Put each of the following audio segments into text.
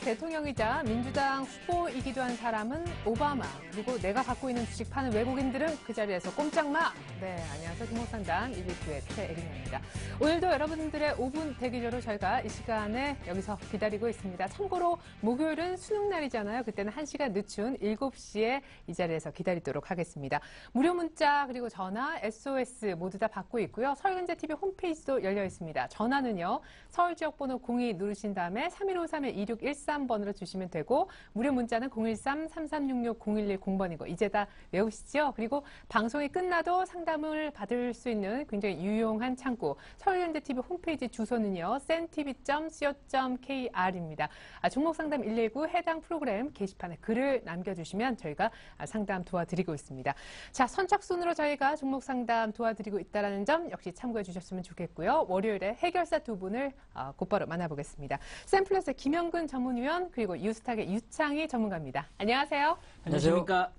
대통령이자 민주당 후보이기도 한 사람은 오바마, 그리고 내가 갖고 있는 주식 파는 외국인들은 그 자리에서 꼼짝 마! 네, 안녕하세요. 김호상담 119의 최애린입니다. 오늘도 여러분들의 5분 대기조로 저희가 이 시간에 여기서 기다리고 있습니다. 참고로 목요일은 수능날이잖아요. 그때는 1시간 늦춘 7시에 이 자리에서 기다리도록 하겠습니다. 무료 문자 그리고 전화, SOS 모두 다 받고 있고요. 서울경제TV 홈페이지도 열려 있습니다. 전화는요. 서울지역번호 02 누르신 다음에 3153-2613번으로 주시면 되고 무료 문자는 013-3366-0110번이고 이제 다 외우시죠? 그리고 방송이 끝나도 상담을 받을 수 있는 굉장히 유용한 창구 서울경제TV 홈페이지 주소는요. centv.co.kr입니다. 종목상담 119 해당 프로그램 게시판에 글을 남겨주시면 저희가 상담 도와드리고 있습니다. 자, 선착순으로 저희가 종목상담 도와드리고 있다는 점 역시 참고해 주셨으면 좋겠고요. 월요일에 해결사 두 분을 곧바로 만나보겠습니다. 샘플러스의 김영근 전문위원 그리고 유스탁의 유창희 전문가입니다. 안녕하세요. 안녕하십니까.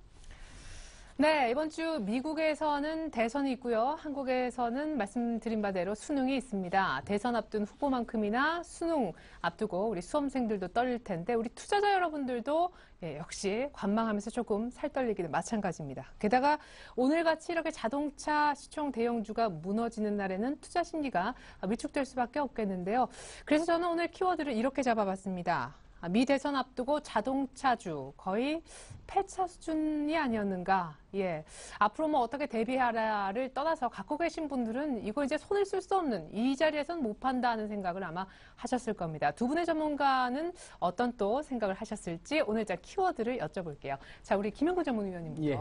네, 이번 주 미국에서는 대선이 있고요. 한국에서는 말씀드린 바대로 수능이 있습니다. 대선 앞둔 후보만큼이나 수능 앞두고 우리 수험생들도 떨릴 텐데 우리 투자자 여러분들도 역시 관망하면서 조금 살떨리기는 마찬가지입니다. 게다가 오늘같이 이렇게 자동차 시총 대형주가 무너지는 날에는 투자 심리가 위축될 수밖에 없겠는데요. 그래서 저는 오늘 키워드를 이렇게 잡아봤습니다. 미 대선 앞두고 자동차주 거의 폐차 수준이 아니었는가. 예. 앞으로 뭐 어떻게 대비하라를 떠나서 갖고 계신 분들은 이거 이제 손을 쓸 수 없는 이 자리에서는 못 판다 하는 생각을 아마 하셨을 겁니다. 두 분의 전문가는 어떤 또 생각을 하셨을지 오늘 자 키워드를 여쭤볼게요. 자, 우리 김영근 전문위원님부터. 예.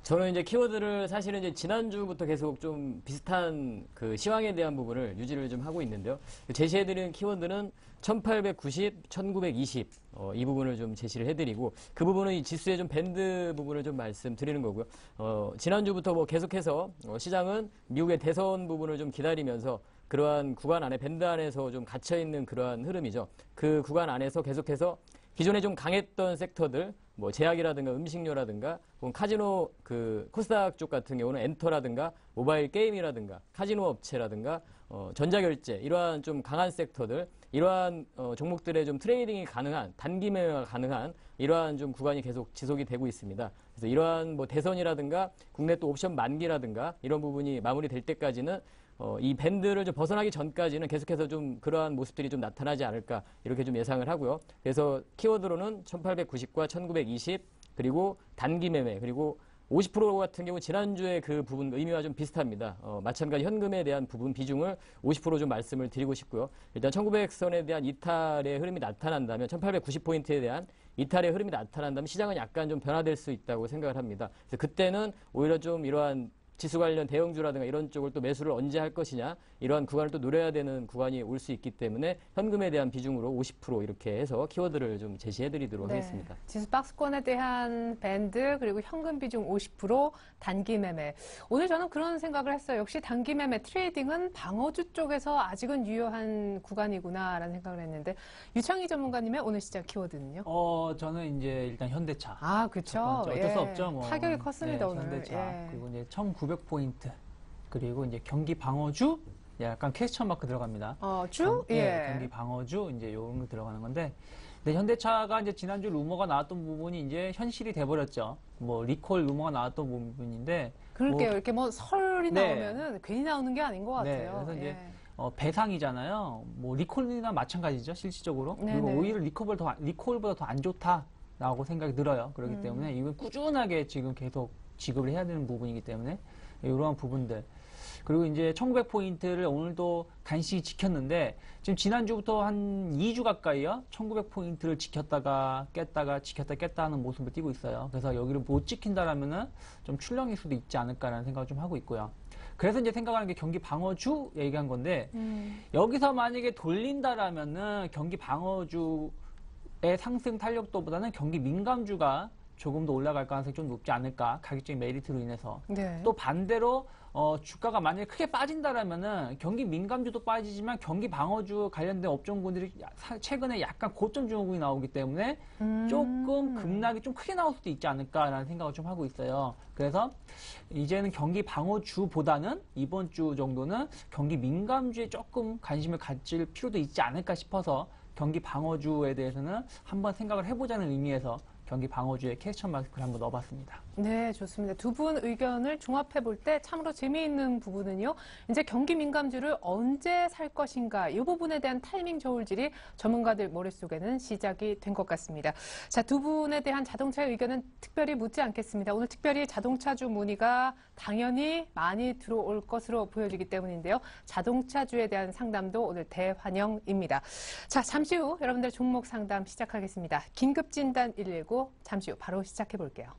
저는 이제 키워드를 사실은 이제 지난주부터 계속 좀 비슷한 그 시황에 대한 부분을 유지를 좀 하고 있는데요. 제시해드리는 키워드는 1890, 1920, 이 부분을 좀 제시를 해드리고 그 부분은 이 지수의 좀 밴드 부분을 좀 말씀드리는 거고요. 지난주부터 뭐 계속해서 시장은 미국의 대선 부분을 좀 기다리면서 그러한 구간 안에 밴드 안에서 좀 갇혀있는 그러한 흐름이죠. 그 구간 안에서 계속해서 기존에 좀 강했던 섹터들, 뭐 제약이라든가 음식료라든가 혹은 카지노 그 코스닥 쪽 같은 경우는 엔터라든가 모바일 게임이라든가 카지노 업체라든가 전자결제 이러한 좀 강한 섹터들 이러한 종목들의 좀 트레이딩이 가능한 단기 매매가 가능한 이러한 좀 구간이 계속 지속이 되고 있습니다. 그래서 이러한 뭐 대선이라든가 국내 또 옵션 만기라든가 이런 부분이 마무리될 때까지는 이 밴드를 좀 벗어나기 전까지는 계속해서 좀 그러한 모습들이 좀 나타나지 않을까 이렇게 좀 예상을 하고요. 그래서 키워드로는 1890과 1920 그리고 단기 매매 그리고 50% 같은 경우 지난주에 그 부분 의미와 좀 비슷합니다. 마찬가지 현금에 대한 부분 비중을 50% 좀 말씀을 드리고 싶고요. 일단 1900선에 대한 이탈의 흐름이 나타난다면 1890포인트에 대한 이탈의 흐름이 나타난다면 시장은 약간 좀 변화될 수 있다고 생각을 합니다. 그래서 그때는 오히려 좀 이러한 지수 관련 대형주라든가 이런 쪽을 또 매수를 언제 할 것이냐 이러한 구간을 또 노려야 되는 구간이 올 수 있기 때문에 현금에 대한 비중으로 50% 이렇게 해서 키워드를 좀 제시해드리도록 하겠습니다. 지수 박스권에 대한 밴드 그리고 현금 비중 50% 단기 매매. 오늘 저는 그런 생각을 했어요. 역시 단기 매매 트레이딩은 방어주 쪽에서 아직은 유효한 구간이구나라는 생각을 했는데 유창희 전문가님의 오늘 시장 키워드는요? 저는 이제 일단 현대차. 아, 그렇죠. 어쩔 수 없죠. 뭐. 타격이 컸습니다 오늘. 현대차 그리고 이제 1900포인트 그리고 이제 경기 방어주 약간 퀘스천 마크 들어갑니다. 주? 경기 방어주 이제 요런 거 들어가는 건데 근데 현대차가 이제 지난주 루머가 나왔던 부분이 이제 현실이 돼버렸죠. 뭐 리콜 루머가 나왔던 부분인데 그럴게요. 뭐, 이렇게 뭐 설이 나오면은 괜히 나오는 게 아닌 것 같아요. 그래서 이제 배상이잖아요. 뭐 리콜이나 마찬가지죠, 실질적으로. 그리고 오히려 리콜보다 더 안 좋다라고 생각이 들어요. 그렇기 때문에 이건 꾸준하게 지금 계속 지급을 해야 되는 부분이기 때문에 이러한 부분들. 그리고 이제 1900포인트를 오늘도 간신히 지켰는데 지금 지난주부터 한 2주 가까이요. 1900포인트를 지켰다가 깼다가 지켰다 깼다 하는 모습을 띄고 있어요. 그래서 여기를 못 지킨다라면은 좀 출렁일 수도 있지 않을까라는 생각을 좀 하고 있고요. 그래서 이제 생각하는 게 경기 방어주 얘기한 건데 여기서 만약에 돌린다라면은 경기 방어주의 상승 탄력도보다는 경기 민감주가 조금 더 올라갈 가능성이 좀 높지 않을까 가격적인 메리트로 인해서 또 반대로 주가가 만약에 크게 빠진다라면은 경기 민감주도 빠지지만 경기 방어주 관련된 업종군들이 최근에 약간 고점 증후군이 나오기 때문에 조금 급락이 좀 크게 나올 수도 있지 않을까라는 생각을 좀 하고 있어요. 그래서 이제는 경기 방어주보다는 이번 주 정도는 경기 민감주에 조금 관심을 가질 필요도 있지 않을까 싶어서 경기 방어주에 대해서는 한번 생각을 해보자는 의미에서 경기 방어주에 퀘스천 마크를 한번 넣어봤습니다. 네, 좋습니다. 두 분 의견을 종합해 볼 때 참으로 재미있는 부분은요. 이제 경기 민감주를 언제 살 것인가 이 부분에 대한 타이밍 저울질이 전문가들 머릿속에는 시작이 된 것 같습니다. 자, 두 분에 대한 자동차의 의견은 특별히 묻지 않겠습니다. 오늘 특별히 자동차주 문의가 당연히 많이 들어올 것으로 보여지기 때문인데요. 자동차주에 대한 상담도 오늘 대환영입니다. 자, 잠시 후 여러분들 종목 상담 시작하겠습니다. 긴급진단 119 잠시 후 바로 시작해 볼게요.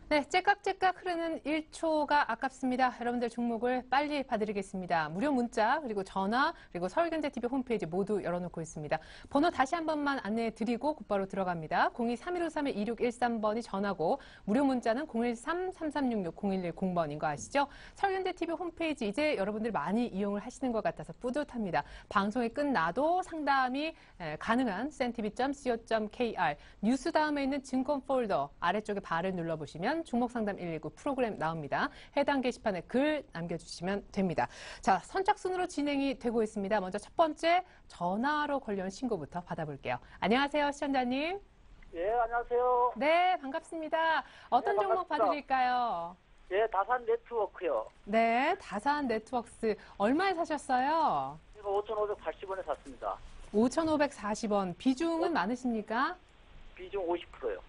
네, 째깍째깍 흐르는 1초가 아깝습니다. 여러분들 종목을 빨리 봐드리겠습니다. 무료 문자, 그리고 전화, 그리고 서울경제TV 홈페이지 모두 열어놓고 있습니다. 번호 다시 한 번만 안내해드리고 곧바로 들어갑니다. 02-3153-2613번이 전화고 무료 문자는 013-3366-0110번인 거 아시죠? 서울경제TV 홈페이지 이제 여러분들 많이 이용을 하시는 것 같아서 뿌듯합니다. 방송이 끝나도 상담이 가능한 cntv.co.kr 뉴스 다음에 있는 증권 폴더 아래쪽에 발을 눌러보시면 종목 상담 119 프로그램 나옵니다. 해당 게시판에 글 남겨주시면 됩니다. 자, 선착순으로 진행이 되고 있습니다. 먼저 첫 번째 전화로 관련 신고부터 받아볼게요. 안녕하세요, 시청자님. 예, 안녕하세요. 네, 반갑습니다. 어떤 네, 종목 반갑습니다. 봐드릴까요? 예, 다산 네트워크요. 네, 다산 네트워크스 얼마에 사셨어요? 이거 5,580원에 샀습니다. 5,540원. 비중은 많으십니까? 비중 50%요.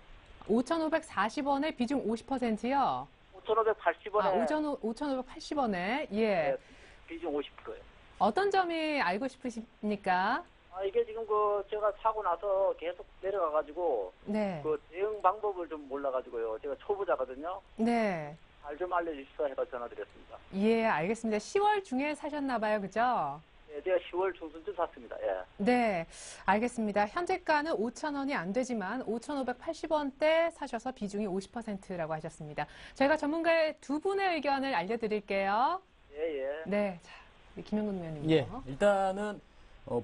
5,540원에 비중 50%요? 5,580원에 아, 5,580원에, 예. 네, 비중 50%요. 어떤 점이 알고 싶으십니까? 아, 이게 지금 제가 사고 나서 계속 내려가가지고 네. 대응 방법을 좀 몰라가지고요. 제가 초보자거든요. 네. 잘 좀 알려주시다 해서 전화드렸습니다. 예, 알겠습니다. 10월 중에 사셨나봐요, 그죠? 예, 제가 10월 중순쯤 샀습니다. 예. 네, 알겠습니다. 현재가는 5,000원이 안 되지만 5,580원대 사셔서 비중이 50%라고 하셨습니다. 저희가 전문가의 두 분의 의견을 알려드릴게요. 예, 예. 네, 자, 우리 김영근 의원님요. 예, 일단은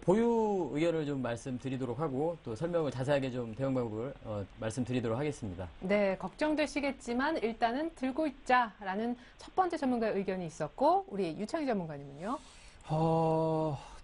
보유 의견을 좀 말씀드리도록 하고 또 설명을 자세하게 좀 대응 방법을 말씀드리도록 하겠습니다. 네, 걱정되시겠지만 일단은 들고 있자라는 첫 번째 전문가의 의견이 있었고 우리 유창희 전문가님은요?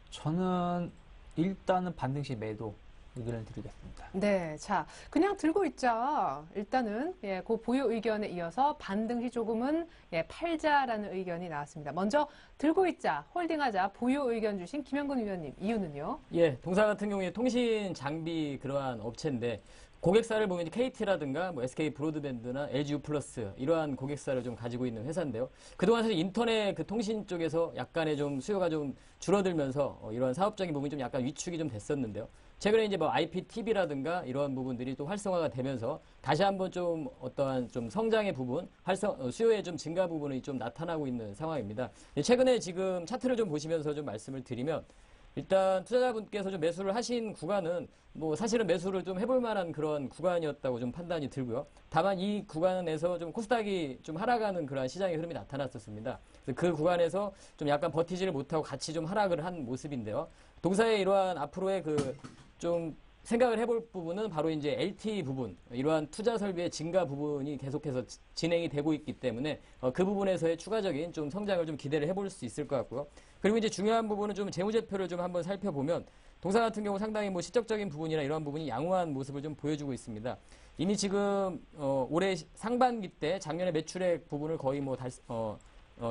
저는 일단은 반등 시 매도 의견을 드리겠습니다. 네, 자, 그냥 들고 있자. 일단은 예, 그 보유 의견에 이어서 반등 시 조금은 예, 팔자라는 의견이 나왔습니다. 먼저 들고 있자, 홀딩하자 보유 의견 주신 김영근 의원님 이유는요? 예, 동사 같은 경우에 통신 장비 그러한 업체인데 고객사를 보면 이제 KT라든가 뭐 SK 브로드밴드나 LG U 플러스 이러한 고객사를 좀 가지고 있는 회사인데요. 그동안 사실 인터넷 그 통신 쪽에서 약간의 좀 수요가 좀 줄어들면서 이러한 사업적인 부분이 좀 약간 위축이 좀 됐었는데요. 최근에 이제 뭐 IPTV라든가 이러한 부분들이 또 활성화가 되면서 다시 한번 좀 어떠한 좀 성장의 부분, 수요의 좀 증가 부분이 좀 나타나고 있는 상황입니다. 최근에 지금 차트를 좀 보시면서 좀 말씀을 드리면 일단 투자자분께서 좀 매수를 하신 구간은 뭐 사실은 매수를 좀 해볼 만한 그런 구간이었다고 좀 판단이 들고요. 다만 이 구간에서 좀 코스닥이 좀 하락하는 그런 시장의 흐름이 나타났었습니다. 그래서 그 구간에서 좀 약간 버티지를 못하고 같이 좀 하락을 한 모습인데요. 동사의 이러한 앞으로의 좀 생각을 해볼 부분은 바로 이제 LT 부분, 이러한 투자 설비의 증가 부분이 계속해서 진행이 되고 있기 때문에 그 부분에서의 추가적인 좀 성장을 좀 기대를 해볼 수 있을 것 같고요. 그리고 이제 중요한 부분은 좀 재무제표를 좀 한번 살펴보면 동사 같은 경우 상당히 뭐 시적적인 부분이나 이러한 부분이 양호한 모습을 좀 보여주고 있습니다. 이미 지금 올해 상반기 때 작년에 매출액 부분을 거의 뭐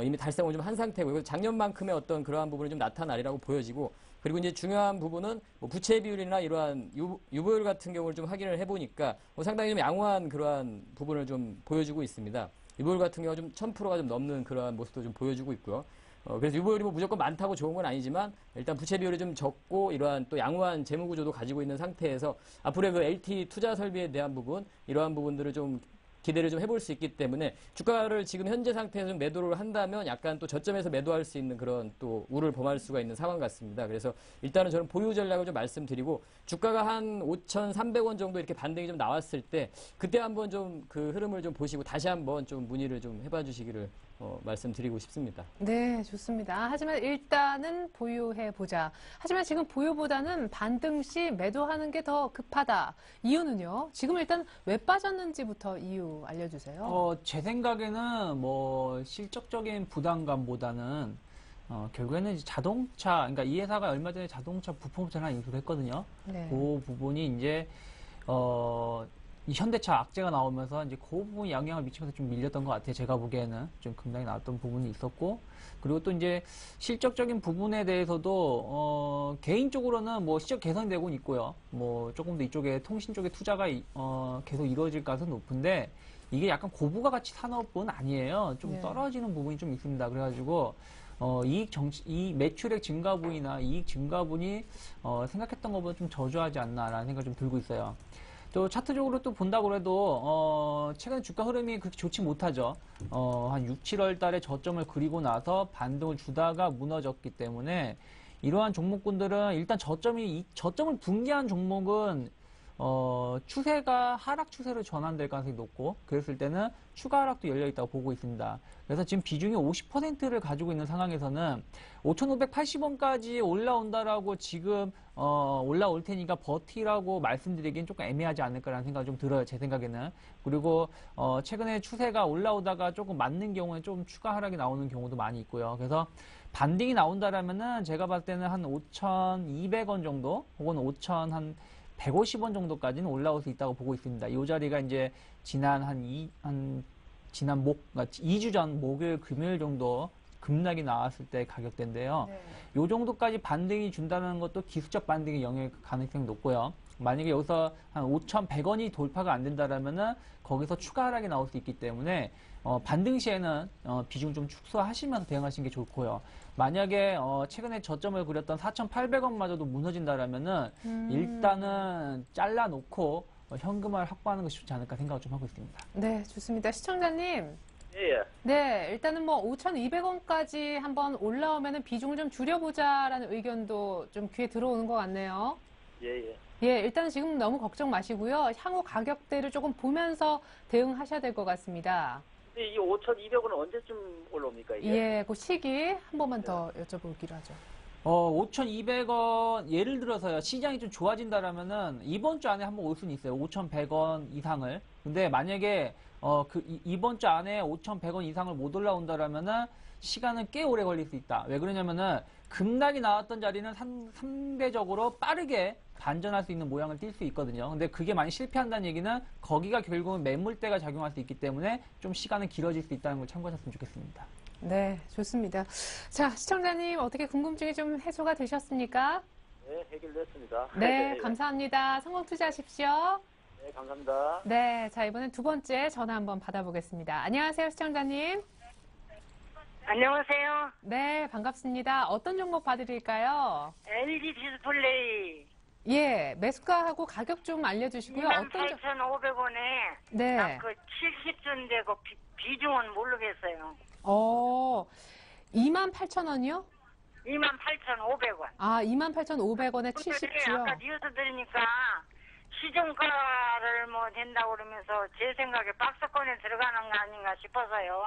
이미 달성을 좀 한 상태고 작년만큼의 어떤 그러한 부분이 좀 나타나리라고 보여지고 그리고 이제 중요한 부분은 뭐 부채 비율이나 이러한 유보율 같은 경우를 좀 확인을 해보니까 상당히 좀 양호한 그러한 부분을 좀 보여주고 있습니다. 유보율 같은 경우 좀 1000%가 좀 넘는 그러한 모습도 좀 보여주고 있고요. 그래서 유보율이 뭐 무조건 많다고 좋은 건 아니지만 일단 부채 비율이 좀 적고 이러한 또 양호한 재무 구조도 가지고 있는 상태에서 앞으로의 그 LT 투자 설비에 대한 부분 이러한 부분들을 좀 기대를 좀 해볼 수 있기 때문에 주가를 지금 현재 상태에서 좀 매도를 한다면 약간 또 저점에서 매도할 수 있는 그런 또 우를 범할 수가 있는 상황 같습니다. 그래서 일단은 저는 보유 전략을 좀 말씀드리고 주가가 한 5,300원 정도 이렇게 반등이 좀 나왔을 때 그때 한번 좀 그 흐름을 좀 보시고 다시 한번 좀 문의를 좀 해봐 주시기를 말씀드리고 싶습니다. 네, 좋습니다. 하지만 일단은 보유해보자. 하지만 지금 보유보다는 반등 시 매도하는 게 더 급하다. 이유는요? 지금 일단 왜 빠졌는지부터 이유 알려주세요. 제 생각에는 뭐 실적적인 부담감보다는 결국에는 이제 자동차, 그러니까 이 회사가 얼마 전에 자동차 부품업체를 하나 인수를 했거든요. 네. 그 부분이 이제 이 현대차 악재가 나오면서 이제 그 부분이 영향을 미치면서 좀 밀렸던 것 같아요. 제가 보기에는 좀 급락이 나왔던 부분이 있었고, 그리고 또 이제 실적적인 부분에 대해서도 개인적으로는 뭐 실적 개선이 되고 있고요. 뭐 조금 더 이쪽에 통신 쪽에 투자가 계속 이루어질 가능성이 높은데 이게 약간 고부가 가치 산업은 아니에요. 좀 네. 떨어지는 부분이 좀 있습니다. 그래가지고 이 매출액 증가분이나 이익 증가분이 생각했던 것보다 좀 저조하지 않나라는 생각이 좀 들고 있어요. 또 차트적으로 또 본다고 해도 최근 주가 흐름이 그렇게 좋지 못하죠. 한 6, 7월 달에 저점을 그리고 나서 반등을 주다가 무너졌기 때문에 이러한 종목군들은 일단 저점을 붕괴한 종목은 추세가 하락 추세로 전환될 가능성이 높고, 그랬을 때는 추가 하락도 열려 있다고 보고 있습니다. 그래서 지금 비중이 50%를 가지고 있는 상황에서는 5,580원까지 올라온다라고 지금 올라올 테니까 버티라고 말씀드리기엔 조금 애매하지 않을까라는 생각이 좀 들어요. 제 생각에는. 그리고 최근에 추세가 올라오다가 조금 맞는 경우에 좀 추가 하락이 나오는 경우도 많이 있고요. 그래서 반등이 나온다라면은 제가 봤을 때는 한 5,200원 정도 혹은 150원 정도까지는 올라올 수 있다고 보고 있습니다. 이 자리가 이제 지난 지난 2주 전 목요일, 금요일 정도 급락이 나왔을 때 가격대인데요. 네. 이 정도까지 반등이 준다는 것도 기술적 반등의 영향 가능성이 높고요. 만약에 여기서 한 5,100원이 돌파가 안 된다라면은 거기서 추가 하락이 나올 수 있기 때문에 반등 시에는 비중 좀 축소하시면서 대응하시는 게 좋고요. 만약에 최근에 저점을 그렸던 4,800원마저도 무너진다라면은 일단은 잘라놓고 현금을 확보하는 것이 좋지 않을까 생각을 좀 하고 있습니다. 네, 좋습니다. 시청자님. 예, 예. 네, 일단은 뭐 5,200원까지 한번 올라오면은 비중을 좀 줄여보자라는 의견도 좀 귀에 들어오는 것 같네요. 예, 예. 예, 일단은 지금 너무 걱정 마시고요. 향후 가격대를 조금 보면서 대응하셔야 될 것 같습니다. 근데 이 5,200원은 언제쯤 올라옵니까, 이게? 예, 그 시기 한 번만 더 여쭤보기로 하죠. 5,200원, 예를 들어서요, 시장이 좀 좋아진다라면은, 이번 주 안에 한번 올 수는 있어요. 5,100원 이상을. 근데 만약에, 이번 주 안에 5,100원 이상을 못 올라온다라면은, 시간은 꽤 오래 걸릴 수 있다. 왜 그러냐면은, 급락이 나왔던 자리는 상대적으로 빠르게 반전할 수 있는 모양을 띌 수 있거든요. 근데 그게 많이 실패한다는 얘기는, 거기가 결국은 매물대가 작용할 수 있기 때문에, 좀 시간은 길어질 수 있다는 걸 참고하셨으면 좋겠습니다. 네, 좋습니다. 자, 시청자님 어떻게 궁금증이 좀 해소가 되셨습니까? 네, 해결됐습니다. 네, 감사합니다. 성공 투자하십시오. 네, 감사합니다. 네, 자, 이번엔 두 번째 전화 한번 받아보겠습니다. 안녕하세요, 시청자님. 안녕하세요. 네, 반갑습니다. 어떤 종목 봐드릴까요? LG 디스플레이 예, 매수가하고 가격 좀 알려주시고요. 28,500원에 네. 그 70준 되고 비중은 모르겠어요. 28,000원이요? 28,500원. 아, 28,500원에 근데 70주요? 아까 뉴스 들으니까 시중가를 뭐 된다고 그러면서 제 생각에 박스권에 들어가는 거 아닌가 싶어서요.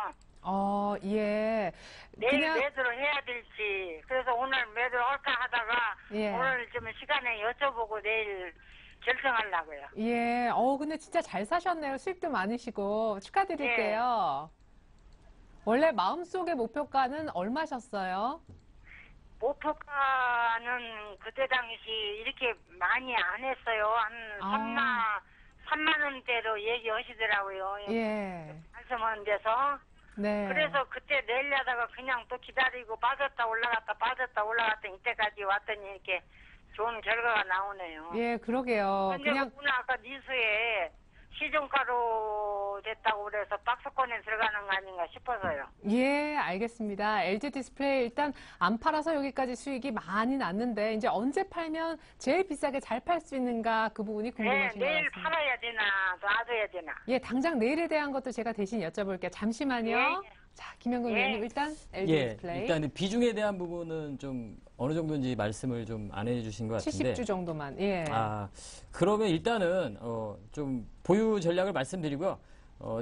예. 내일 매도를 해야 될지, 그래서 오늘 매도를 할까 하다가 예. 오늘 좀 시간에 여쭤보고 내일 결정하려고요. 예, 근데 진짜 잘 사셨네요. 수익도 많으시고. 축하드릴게요. 원래 마음속의 목표가는 얼마셨어요? 목표가는 그때 당시 이렇게 많이 안 했어요. 한 3만 원대로 얘기하시더라고요. 예. 말씀한 데서. 네. 그래서 그때 내려다가 그냥 또 기다리고 빠졌다 올라갔다 이때까지 왔더니 이렇게 좋은 결과가 나오네요. 예, 그러게요. 근데 오늘 아까 뉴스에 시중가로 됐다고 그래서 박스권에 들어가는 거 아닌가 싶어서요. 예, 알겠습니다. LG 디스플레이 일단 안 팔아서 여기까지 수익이 많이 났는데 이제 언제 팔면 제일 비싸게 잘 팔 수 있는가 그 부분이 네, 궁금하신 것 내일 같습니다. 팔아야 되나 놔둬야 되나. 예, 당장 내일에 대한 것도 제가 대신 여쭤볼게요. 잠시만요. 예. 자, 김영근 예. 의원님 일단 LG 예, 디스플레이 일단 비중에 대한 부분은 좀 어느 정도인지 말씀을 좀 안 해주신 것 같은데. 70주 정도만. 예. 그러면 일단은 좀 보유 전략을 말씀드리고요.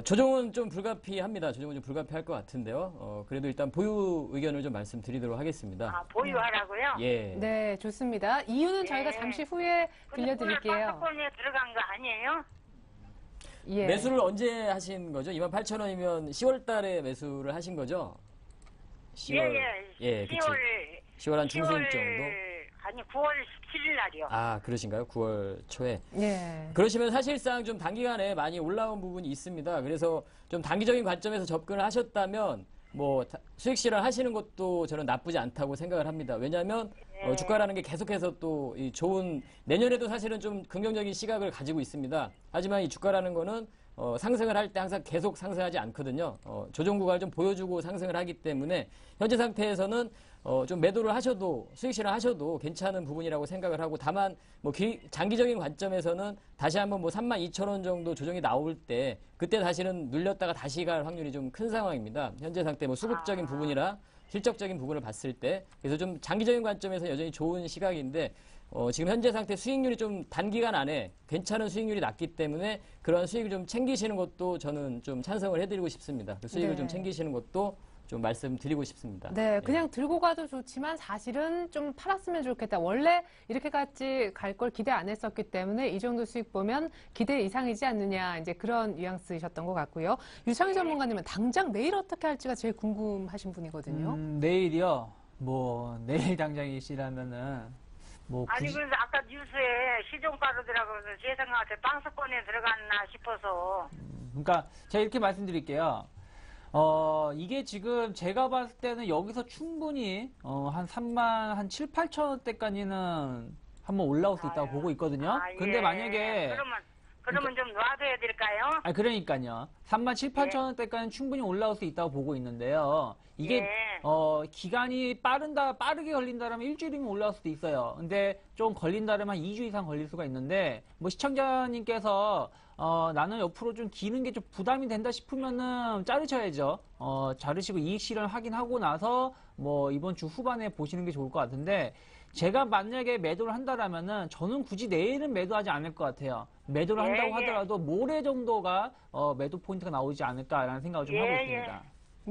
조정은 좀 불가피합니다. 조정은 좀 불가피할 것 같은데요. 그래도 일단 보유 의견을 좀 말씀드리도록 하겠습니다. 아, 보유하라고요? 예. 네, 좋습니다. 이유는 저희가 네. 잠시 후에 근데 들려드릴게요. 파스권에 들어간 거 아니에요? 예. 매수를 언제 하신 거죠? 28,000원이면 10월 달에 매수를 하신 거죠? 10월. 예, 그치. 10월 한 중순 정도? 아니 9월 17일 날이요. 아, 그러신가요? 9월 초에. 예. 그러시면 사실상 좀 단기간에 많이 올라온 부분이 있습니다. 그래서 좀 단기적인 관점에서 접근을 하셨다면 뭐 수익 실현 하시는 것도 저는 나쁘지 않다고 생각을 합니다. 왜냐하면 주가라는 게 계속해서 또 이 좋은 내년에도 사실은 좀 긍정적인 시각을 가지고 있습니다. 하지만 이 주가라는 거는 상승을 할 때 항상 계속 상승하지 않거든요. 조정 구간을 좀 보여주고 상승을 하기 때문에 현재 상태에서는 좀 매도를 하셔도 수익 실현 하셔도 괜찮은 부분이라고 생각을 하고 다만 뭐 장기적인 관점에서는 다시 한번 뭐 32,000원 정도 조정이 나올 때 그때 사실은 눌렸다가 다시 갈 확률이 좀 큰 상황입니다. 현재 상태 뭐 수급적인 부분이라 실적적인 부분을 봤을 때 그래서 좀 장기적인 관점에서 여전히 좋은 시각인데 지금 현재 상태 수익률이 좀 단기간 안에 괜찮은 수익률이 났기 때문에 그런 수익을 좀 챙기시는 것도 저는 좀 찬성을 해드리고 싶습니다. 그 수익을 네. 좀 챙기시는 것도 좀 말씀드리고 싶습니다. 네, 그냥 들고 가도 좋지만 사실은 좀 팔았으면 좋겠다. 원래 이렇게까지 갈 걸 기대 안 했었기 때문에 이 정도 수익 보면 기대 이상이지 않느냐 이제 그런 뉘앙스이셨던 것 같고요. 유창희 전문가님은 당장 내일 어떻게 할지가 제일 궁금하신 분이거든요. 내일이요. 뭐 내일 당장이시라면은 뭐 아니 굳이- 그래서 아까 뉴스에 시종가루들하고 그래서 제 생각에 빵스권에 들어갔나 싶어서 그러니까 제가 이렇게 말씀드릴게요. 이게 지금 제가 봤을 때는 여기서 충분히 한 3만 한 7, 8천 원대까지는 한번 올라올 수 있다고 보고 있거든요. 근데 예. 만약에 그러면 좀 놔둬야 될까요? 그러니까요. 3만 7, 8천 원대까지는 충분히 올라올 수 있다고 보고 있는데요. 이게 예. 기간이 빠르게 걸린다라면 일주일이면 올라올 수도 있어요. 근데 좀 걸린다라면 한 2주 이상 걸릴 수가 있는데 뭐 시청자님께서 나는 옆으로 좀 기는 게 좀 부담이 된다 싶으면은 자르셔야죠. 자르시고 이익 실현 확인하고 나서 뭐 이번 주 후반에 보시는 게 좋을 것 같은데 제가 만약에 매도를 한다라면은 저는 굳이 내일은 매도하지 않을 것 같아요. 매도를 한다고 하더라도 모레 정도가 매도 포인트가 나오지 않을까라는 생각을 좀 하고 있습니다.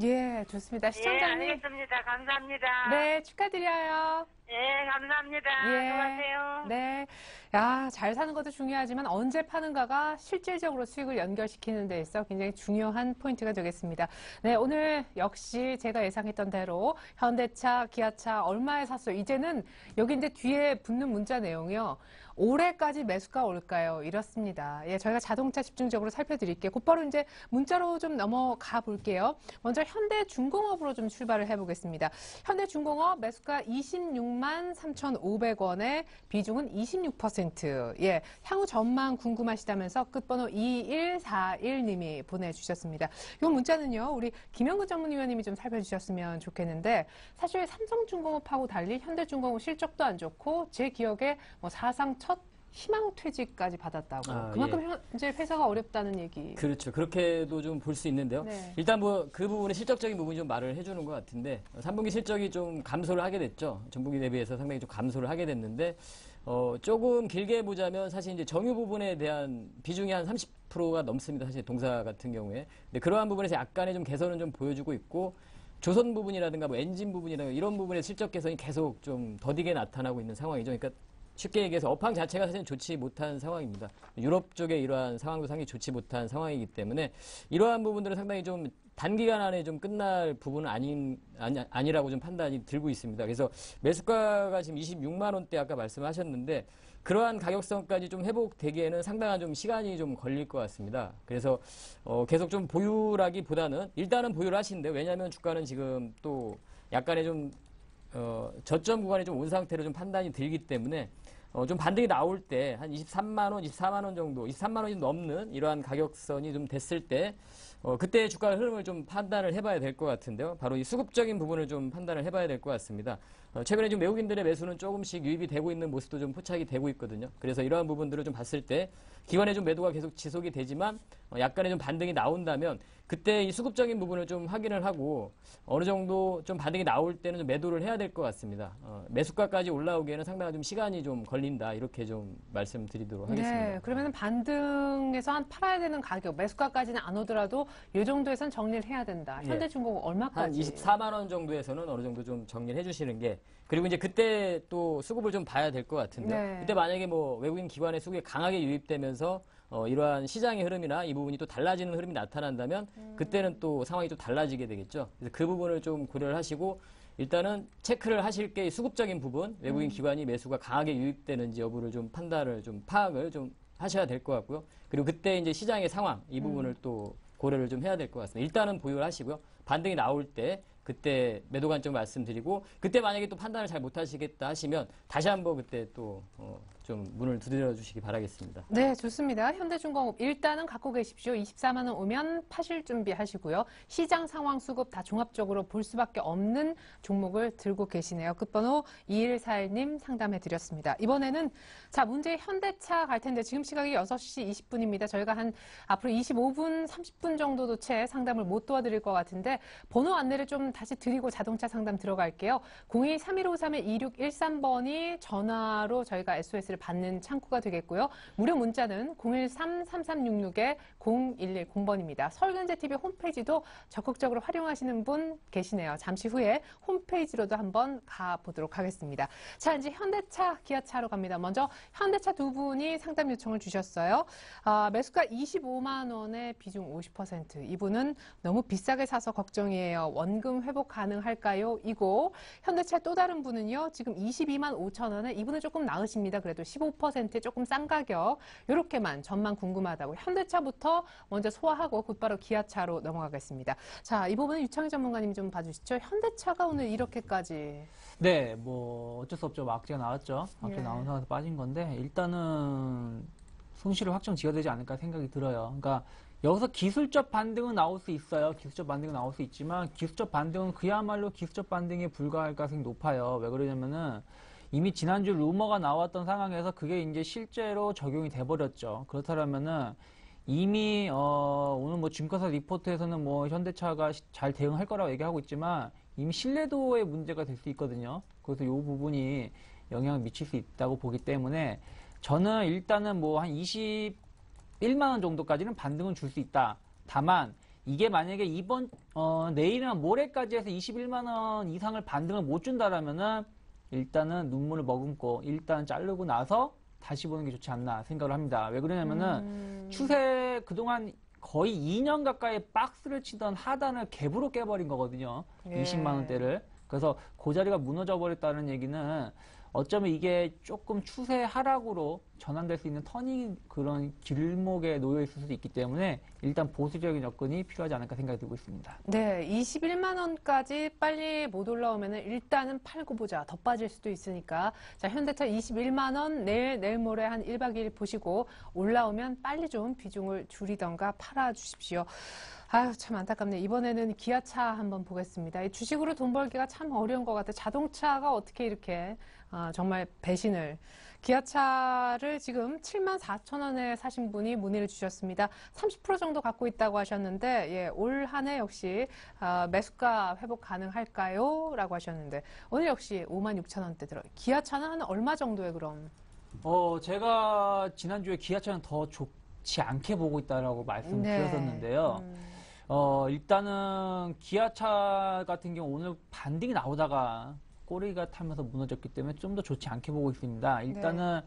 예, 좋습니다. 예, 시청자님. 알겠습니다. 감사합니다. 네, 축하드려요. 예, 감사합니다. 예. 수고하세요. 네. 야, 잘 사는 것도 중요하지만 언제 파는가가 실질적으로 수익을 연결시키는 데 있어 굉장히 중요한 포인트가 되겠습니다. 네, 오늘 역시 제가 예상했던 대로 현대차, 기아차 얼마에 샀어요? 이제는 여기 이제 뒤에 붙는 문자 내용이요. 올해까지 매수가 올까요? 이렇습니다. 예, 저희가 자동차 집중적으로 살펴드릴게요. 곧바로 이제 문자로 좀 넘어가 볼게요. 먼저 현대중공업으로 좀 출발을 해보겠습니다. 현대중공업 매수가 26만 3,500원에 비중은 26%. 예, 향후 전망 궁금하시다면서 끝번호 2141님이 보내주셨습니다. 이 문자는요, 우리 김영근 전문위원님이 좀 살펴주셨으면 좋겠는데 사실 삼성중공업하고 달리 현대중공업 실적도 안 좋고 제 기억에 뭐 사상 첫 희망 퇴직까지 받았다고. 그만큼 현재 회사가 어렵다는 얘기. 그렇죠. 그렇게도 좀 볼 수 있는데요. 네. 일단 뭐 그 부분의 실적적인 부분이 좀 말을 해주는 것 같은데 3분기 실적이 좀 감소를 하게 됐죠. 전분기 대비해서 상당히 좀 감소를 하게 됐는데 조금 길게 보자면 사실 이제 정유 부분에 대한 비중이 한 30%가 넘습니다. 사실 동사 같은 경우에. 근데 그러한 부분에서 약간의 좀 개선은 좀 보여주고 있고 조선 부분이라든가 뭐 엔진 부분이라든가 이런 부분의 실적 개선이 계속 좀 더디게 나타나고 있는 상황이죠. 그러니까 쉽게 얘기해서 업황 자체가 사실 좋지 못한 상황입니다. 유럽 쪽의 이러한 상황도 상당히 좋지 못한 상황이기 때문에 이러한 부분들은 상당히 좀 단기간 안에 좀 끝날 부분은 아니라고 좀 판단이 들고 있습니다. 그래서 매수가가 지금 26만 원대 아까 말씀하셨는데 그러한 가격선까지 좀 회복되기에는 상당한 좀 시간이 좀 걸릴 것 같습니다. 그래서 계속 좀 보유라기보다는 일단은 보유를 하시는데 왜냐하면 주가는 지금 또 약간의 좀 저점 구간에 좀 온 상태로 좀 판단이 들기 때문에 좀 반등이 나올 때 한 23만 원, 24만 원 정도, 23만 원이 넘는 이러한 가격선이 좀 됐을 때 그때 주가 흐름을 좀 판단을 해봐야 될 것 같은데요. 바로 이 수급적인 부분을 좀 판단을 해봐야 될 것 같습니다. 최근에 지금 외국인들의 매수는 조금씩 유입이 되고 있는 모습도 좀 포착이 되고 있거든요. 그래서 이러한 부분들을 좀 봤을 때 기관의 좀 매도가 계속 지속이 되지만 약간의 좀 반등이 나온다면 그때 이 수급적인 부분을 좀 확인을 하고 어느 정도 좀 반등이 나올 때는 좀 매도를 해야 될 것 같습니다. 매수가까지 올라오기에는 상당한 좀 시간이 좀 걸릴 걸린다. 이렇게 좀 말씀드리도록 하겠습니다. 네, 그러면 반등에서 한 팔아야 되는 가격, 매수가까지는 안 오더라도 이 정도에선 정리를 해야 된다. 예. 현대중공업 한 얼마까지? 24만 원 정도에서는 어느 정도 좀 정리를 해주시는 게, 그리고 이제 그때 또 수급을 좀 봐야 될 것 같은데, 네. 그때 만약에 뭐 외국인 기관의 수급이 강하게 유입되면서 이러한 시장의 흐름이나 이 부분이 또 달라지는 흐름이 나타난다면 그때는 또 상황이 좀 달라지게 되겠죠. 그래서 그 부분을 좀 고려를 하시고 일단은 체크를 하실 게 수급적인 부분, 외국인 기관이 매수가 강하게 유입되는지 여부를 좀 판단을 좀 파악을 좀 하셔야 될 것 같고요. 그리고 그때 이제 시장의 상황 이 부분을 또 고려를 좀 해야 될 것 같습니다. 일단은 보유를 하시고요. 반등이 나올 때 그때 매도 관점 말씀드리고 그때 만약에 또 판단을 잘 못하시겠다 하시면 다시 한번 그때 또 좀 문을 두드려 주시기 바라겠습니다. 네, 좋습니다. 현대중공업 일단은 갖고 계십시오. 24만 원 오면 파실 준비하시고요. 시장 상황 수급 다 종합적으로 볼 수밖에 없는 종목을 들고 계시네요. 끝번호 2141님 상담해 드렸습니다. 이번에는 자, 문제 현대차 갈 텐데 지금 시각이 6시 20분입니다. 저희가 한 앞으로 25분, 30분 정도도 채 상담을 못 도와드릴 것 같은데 번호 안내를 좀 다시 드리고 자동차 상담 들어갈게요. 02-3153-2613번이 전화로 저희가 SOS를 받는 창구가 되겠고요. 무료 문자는 013-3366-0110번입니다. 서울경제TV 홈페이지도 적극적으로 활용하시는 분 계시네요. 잠시 후에 홈페이지로도 한번 가보도록 하겠습니다. 자, 이제 현대차, 기아차로 갑니다. 먼저 현대차 두 분이 상담 요청을 주셨어요. 매수가 25만 원에 비중 50%. 이분은 너무 비싸게 사서 걱정이에요. 원금 회복 가능할까요? 이고 현대차 또 다른 분은요. 지금 22만 5천 원에 이분은 조금 나으십니다. 그래도 15%에 조금 싼 가격. 이렇게만 전망 궁금하다고. 현대차부터 먼저 소화하고 곧바로 기아차로 넘어가겠습니다. 자, 이 부분은 유창희 전문가님이 좀 봐주시죠. 현대차가 오늘 이렇게까지. 네, 뭐 어쩔 수 없죠. 악재가 나왔죠. 악재 예. 나온 상황에서 빠진 건데 일단은 손실을 확정 지어야 되지 않을까 생각이 들어요. 그러니까 여기서 기술적 반등은 나올 수 있어요. 기술적 반등은 나올 수 있지만 기술적 반등은 그야말로 기술적 반등에 불과할 가능성이 높아요. 왜 그러냐면은 이미 지난주 루머가 나왔던 상황에서 그게 이제 실제로 적용이 돼버렸죠. 그렇다면은 이미 오늘 뭐 증권사 리포트에서는 뭐 현대차가 잘 대응할 거라고 얘기하고 있지만 이미 신뢰도의 문제가 될 수 있거든요. 그래서 이 부분이 영향을 미칠 수 있다고 보기 때문에 저는 일단은 뭐 한 21만 원 정도까지는 반등은 줄 수 있다. 다만 이게 만약에 내일이나 모레까지 해서 21만 원 이상을 반등을 못 준다라면은 일단은 눈물을 머금고 일단 자르고 나서 다시 보는 게 좋지 않나 생각을 합니다. 왜 그러냐면은 추세 그동안 거의 2년 가까이 박스를 치던 하단을 갭으로 깨버린 거거든요. 예. 20만 원대를. 그래서 그 자리가 무너져 버렸다는 얘기는 어쩌면 이게 조금 추세 하락으로 전환될 수 있는 터닝 그런 길목에 놓여 있을 수도 있기 때문에 일단 보수적인 접근이 필요하지 않을까 생각이 들고 있습니다. 네, 21만 원까지 빨리 못 올라오면 일단은 팔고 보자. 더 빠질 수도 있으니까. 자, 현대차 21만 원 내일 모레 한 1박 2일 보시고 올라오면 빨리 좀 비중을 줄이던가 팔아 주십시오. 아유, 참 안타깝네. 이번에는 기아차 한번 보겠습니다. 이 주식으로 돈 벌기가 참 어려운 것 같아요. 자동차가 어떻게 이렇게 정말 배신을. 기아차를 지금 7만 4천 원에 사신 분이 문의를 주셨습니다. 30% 정도 갖고 있다고 하셨는데 예, 올 한 해 역시 매수가 회복 가능할까요? 라고 하셨는데 오늘 역시 5만 6천 원대 들어요. 기아차는 한 얼마 정도에 그럼? 제가 지난주에 기아차는 더 좋지 않게 보고 있다라고 말씀드렸었는데요. 일단은 기아차 같은 경우 오늘 반등이 나오다가 꼬리가 타면서 무너졌기 때문에 좀 더 좋지 않게 보고 있습니다. 일단은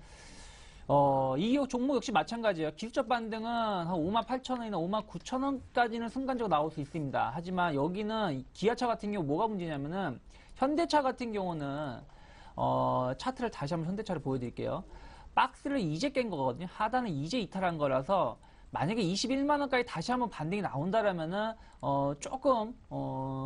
이 종목 역시 마찬가지예요. 기술적 반등은 한 5만 8천 원이나 5만 9천 원까지는 순간적으로 나올 수 있습니다. 하지만 여기는 기아차 같은 경우 뭐가 문제냐면은 현대차 같은 경우는 차트를 다시 한번 현대차를 보여드릴게요. 박스를 이제 깬 거거든요. 하단은 이제 이탈한 거라서 만약에 21만 원까지 다시 한번 반등이 나온다라면은 조금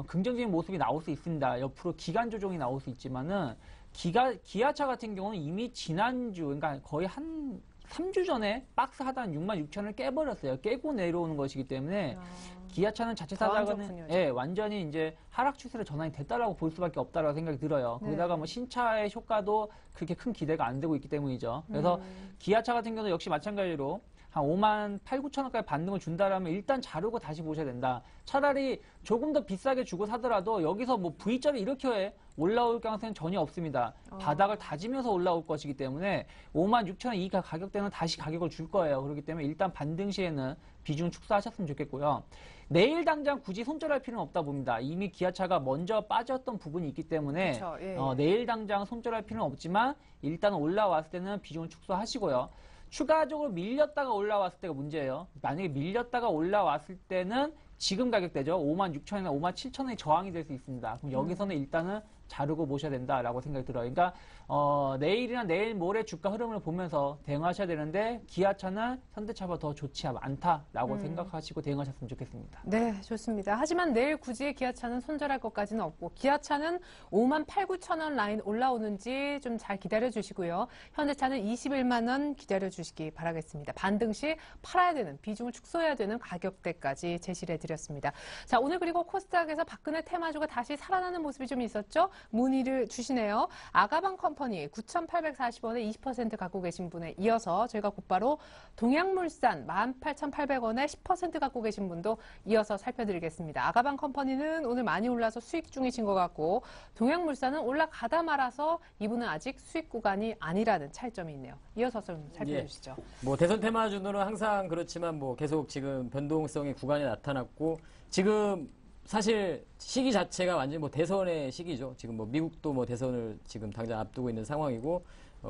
긍정적인 모습이 나올 수 있습니다. 옆으로 기간 조정이 나올 수 있지만은 기아차 같은 경우는 이미 지난주 그러니까 거의 한 3주 전에 박스 하단 6만 6천을 깨버렸어요. 깨고 내려오는 것이기 때문에 기아차는 자체 사장은 완전히 이제 하락 추세로 전환이 됐다라고 볼 수밖에 없다라고 생각이 들어요. 네. 거기다가 뭐 신차의 효과도 그렇게 큰 기대가 안 되고 있기 때문이죠. 그래서 기아차 같은 경우도 역시 마찬가지로 한 5만 8, 9천 원까지 반등을 준다라면 일단 자르고 다시 보셔야 된다. 차라리 조금 더 비싸게 주고 사더라도 여기서 뭐 V자를 이렇게 올라올 가능성은 전혀 없습니다. 바닥을 다지면서 올라올 것이기 때문에 5만 6천 원 이 가격대는 다시 가격을 줄 거예요. 그렇기 때문에 일단 반등 시에는 비중 축소하셨으면 좋겠고요. 내일 당장 굳이 손절할 필요는 없다 봅니다. 이미 기아차가 먼저 빠졌던 부분이 있기 때문에 그쵸, 예. 내일 당장 손절할 필요는 없지만 일단 올라왔을 때는 비중을 축소하시고요. 추가적으로 밀렸다가 올라왔을 때가 문제예요. 만약에 밀렸다가 올라왔을 때는 지금 가격대죠. 5만 6천이나 5만 7천원이 저항이 될 수 있습니다. 그럼 여기서는 일단은 자르고 보셔야 된다라고 생각이 들어요. 그러니까 내일이나 내일 모레 주가 흐름을 보면서 대응하셔야 되는데 기아차는 현대차보다 더 좋지 않다라고 생각하시고 대응하셨으면 좋겠습니다. 네, 좋습니다. 하지만 내일 굳이 기아차는 손절할 것까지는 없고 기아차는 5만 8, 9천 원 라인 올라오는지 좀 잘 기다려 주시고요. 현대차는 21만 원 기다려 주시기 바라겠습니다. 반등 시 팔아야 되는 비중을 축소해야 되는 가격대까지 제시를 해드렸습니다. 자, 오늘 그리고 코스닥에서 박근혜 테마주가 다시 살아나는 모습이 좀 있었죠? 문의를 주시네요. 아가방 컴퍼니 9,840원에 20% 갖고 계신 분에 이어서 저희가 곧바로 동양물산 18,800원에 10% 갖고 계신 분도 이어서 살펴드리겠습니다. 아가방 컴퍼니는 오늘 많이 올라서 수익 중이신 것 같고 동양물산은 올라가다 말아서 이분은 아직 수익 구간이 아니라는 차이점이 있네요. 이어서 좀 살펴주시죠. 뭐 대선 테마주는 항상 그렇지만 뭐 계속 지금 변동성의 구간이 나타났고 지금 사실 시기 자체가 완전히 뭐 대선의 시기죠. 지금 뭐 미국도 뭐 대선을 지금 당장 앞두고 있는 상황이고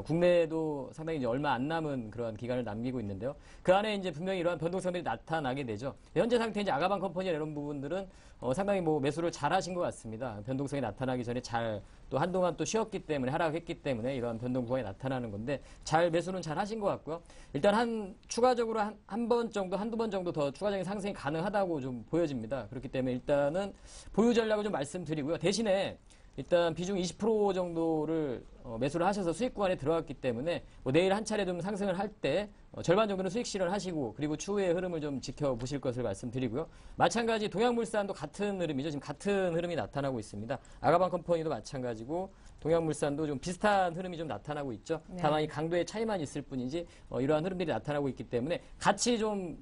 국내에도 상당히 이제 얼마 안 남은 그러한 기간을 남기고 있는데요. 그 안에 이제 분명히 이러한 변동성들이 나타나게 되죠. 현재 상태 이제 아가방 컴퍼니 이런 부분들은 상당히 뭐 매수를 잘 하신 것 같습니다. 변동성이 나타나기 전에 잘 또 한동안 또 쉬었기 때문에 하락했기 때문에 이러한 변동 구간이 나타나는 건데 잘 매수는 잘 하신 것 같고요. 일단 추가적으로 한 번 정도 한두 번 정도 더 추가적인 상승이 가능하다고 좀 보여집니다. 그렇기 때문에 일단은 보유 전략을 좀 말씀드리고요. 대신에 일단 비중 20% 정도를 매수를 하셔서 수익 구간에 들어갔기 때문에 뭐 내일 한 차례 좀 상승을 할 때 절반 정도는 수익 실현을 하시고 그리고 추후의 흐름을 좀 지켜보실 것을 말씀드리고요. 마찬가지 동양물산도 같은 흐름이죠. 지금 같은 흐름이 나타나고 있습니다. 아가방 컴퍼니도 마찬가지고 동양물산도 좀 비슷한 흐름이 좀 나타나고 있죠. 네. 다만 이 강도의 차이만 있을 뿐이지 이러한 흐름들이 나타나고 있기 때문에 같이 좀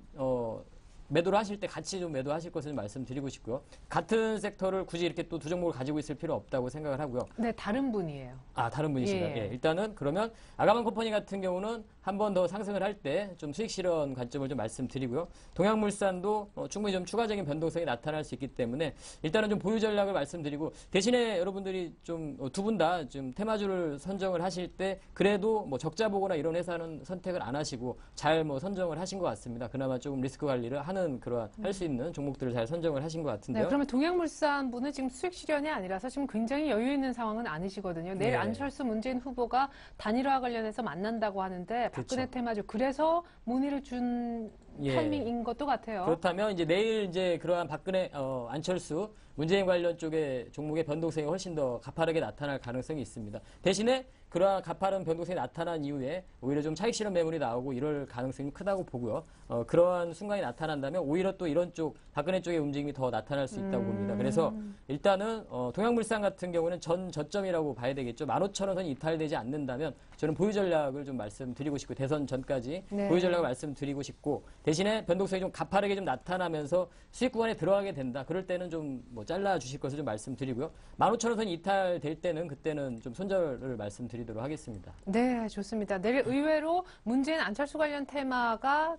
매도를 하실 때 같이 좀 매도하실 것을 말씀드리고 싶고요. 같은 섹터를 굳이 이렇게 또 두 종목을 가지고 있을 필요 없다고 생각을 하고요. 네, 다른 분이에요. 아, 다른 분이신가요? 예. 예. 일단은 그러면 아가방 컴퍼니 같은 경우는 한 번 더 상승을 할 때 좀 수익 실현 관점을 좀 말씀드리고요. 동양물산도 충분히 좀 추가적인 변동성이 나타날 수 있기 때문에 일단은 좀 보유 전략을 말씀드리고 대신에 여러분들이 좀 두 분 다 좀 테마주를 선정을 하실 때 그래도 뭐 적자 보거나 이런 회사는 선택을 안 하시고 잘 뭐 선정을 하신 것 같습니다. 그나마 조금 리스크 관리를 하는 그러한 할 수 있는 종목들을 잘 선정을 하신 것 같은데요. 네, 그러면 동양물산 분은 지금 수익 실현이 아니라서 지금 굉장히 여유 있는 상황은 아니시거든요. 내일 네. 안철수 문재인 후보가 단일화 관련해서 만난다고 하는데 박근혜 그렇죠. 테마주 그래서 문의를 준 예. 타이밍인 것도 같아요. 그렇다면 이제 내일 이제 그러한 박근혜, 안철수, 문재인 관련 쪽의 종목의 변동성이 훨씬 더 가파르게 나타날 가능성이 있습니다. 대신에 그러한 가파른 변동성이 나타난 이후에 오히려 좀 차익 실현 매물이 나오고 이럴 가능성이 크다고 보고요. 그러한 순간이 나타난다면 오히려 또 이런 쪽, 박근혜 쪽의 움직임이 더 나타날 수 있다고 봅니다. 그래서 일단은 동양물산 같은 경우는 전 저점이라고 봐야 되겠죠. 15,000원선이 이탈되지 않는다면 저는 보유 전략을 좀 말씀드리고 싶고 대선 전까지 네. 보유 전략을 말씀드리고 싶고 대신에 변동성이 좀 가파르게 좀 나타나면서 수익 구간에 들어가게 된다. 그럴 때는 좀 뭐 잘라 주실 것을 좀 말씀드리고요. 15,000원선이 이탈될 때는 그때는 좀 손절을 말씀드리도록 하겠습니다. 네, 좋습니다. 내일 의외로 문재인 안철수 관련 테마가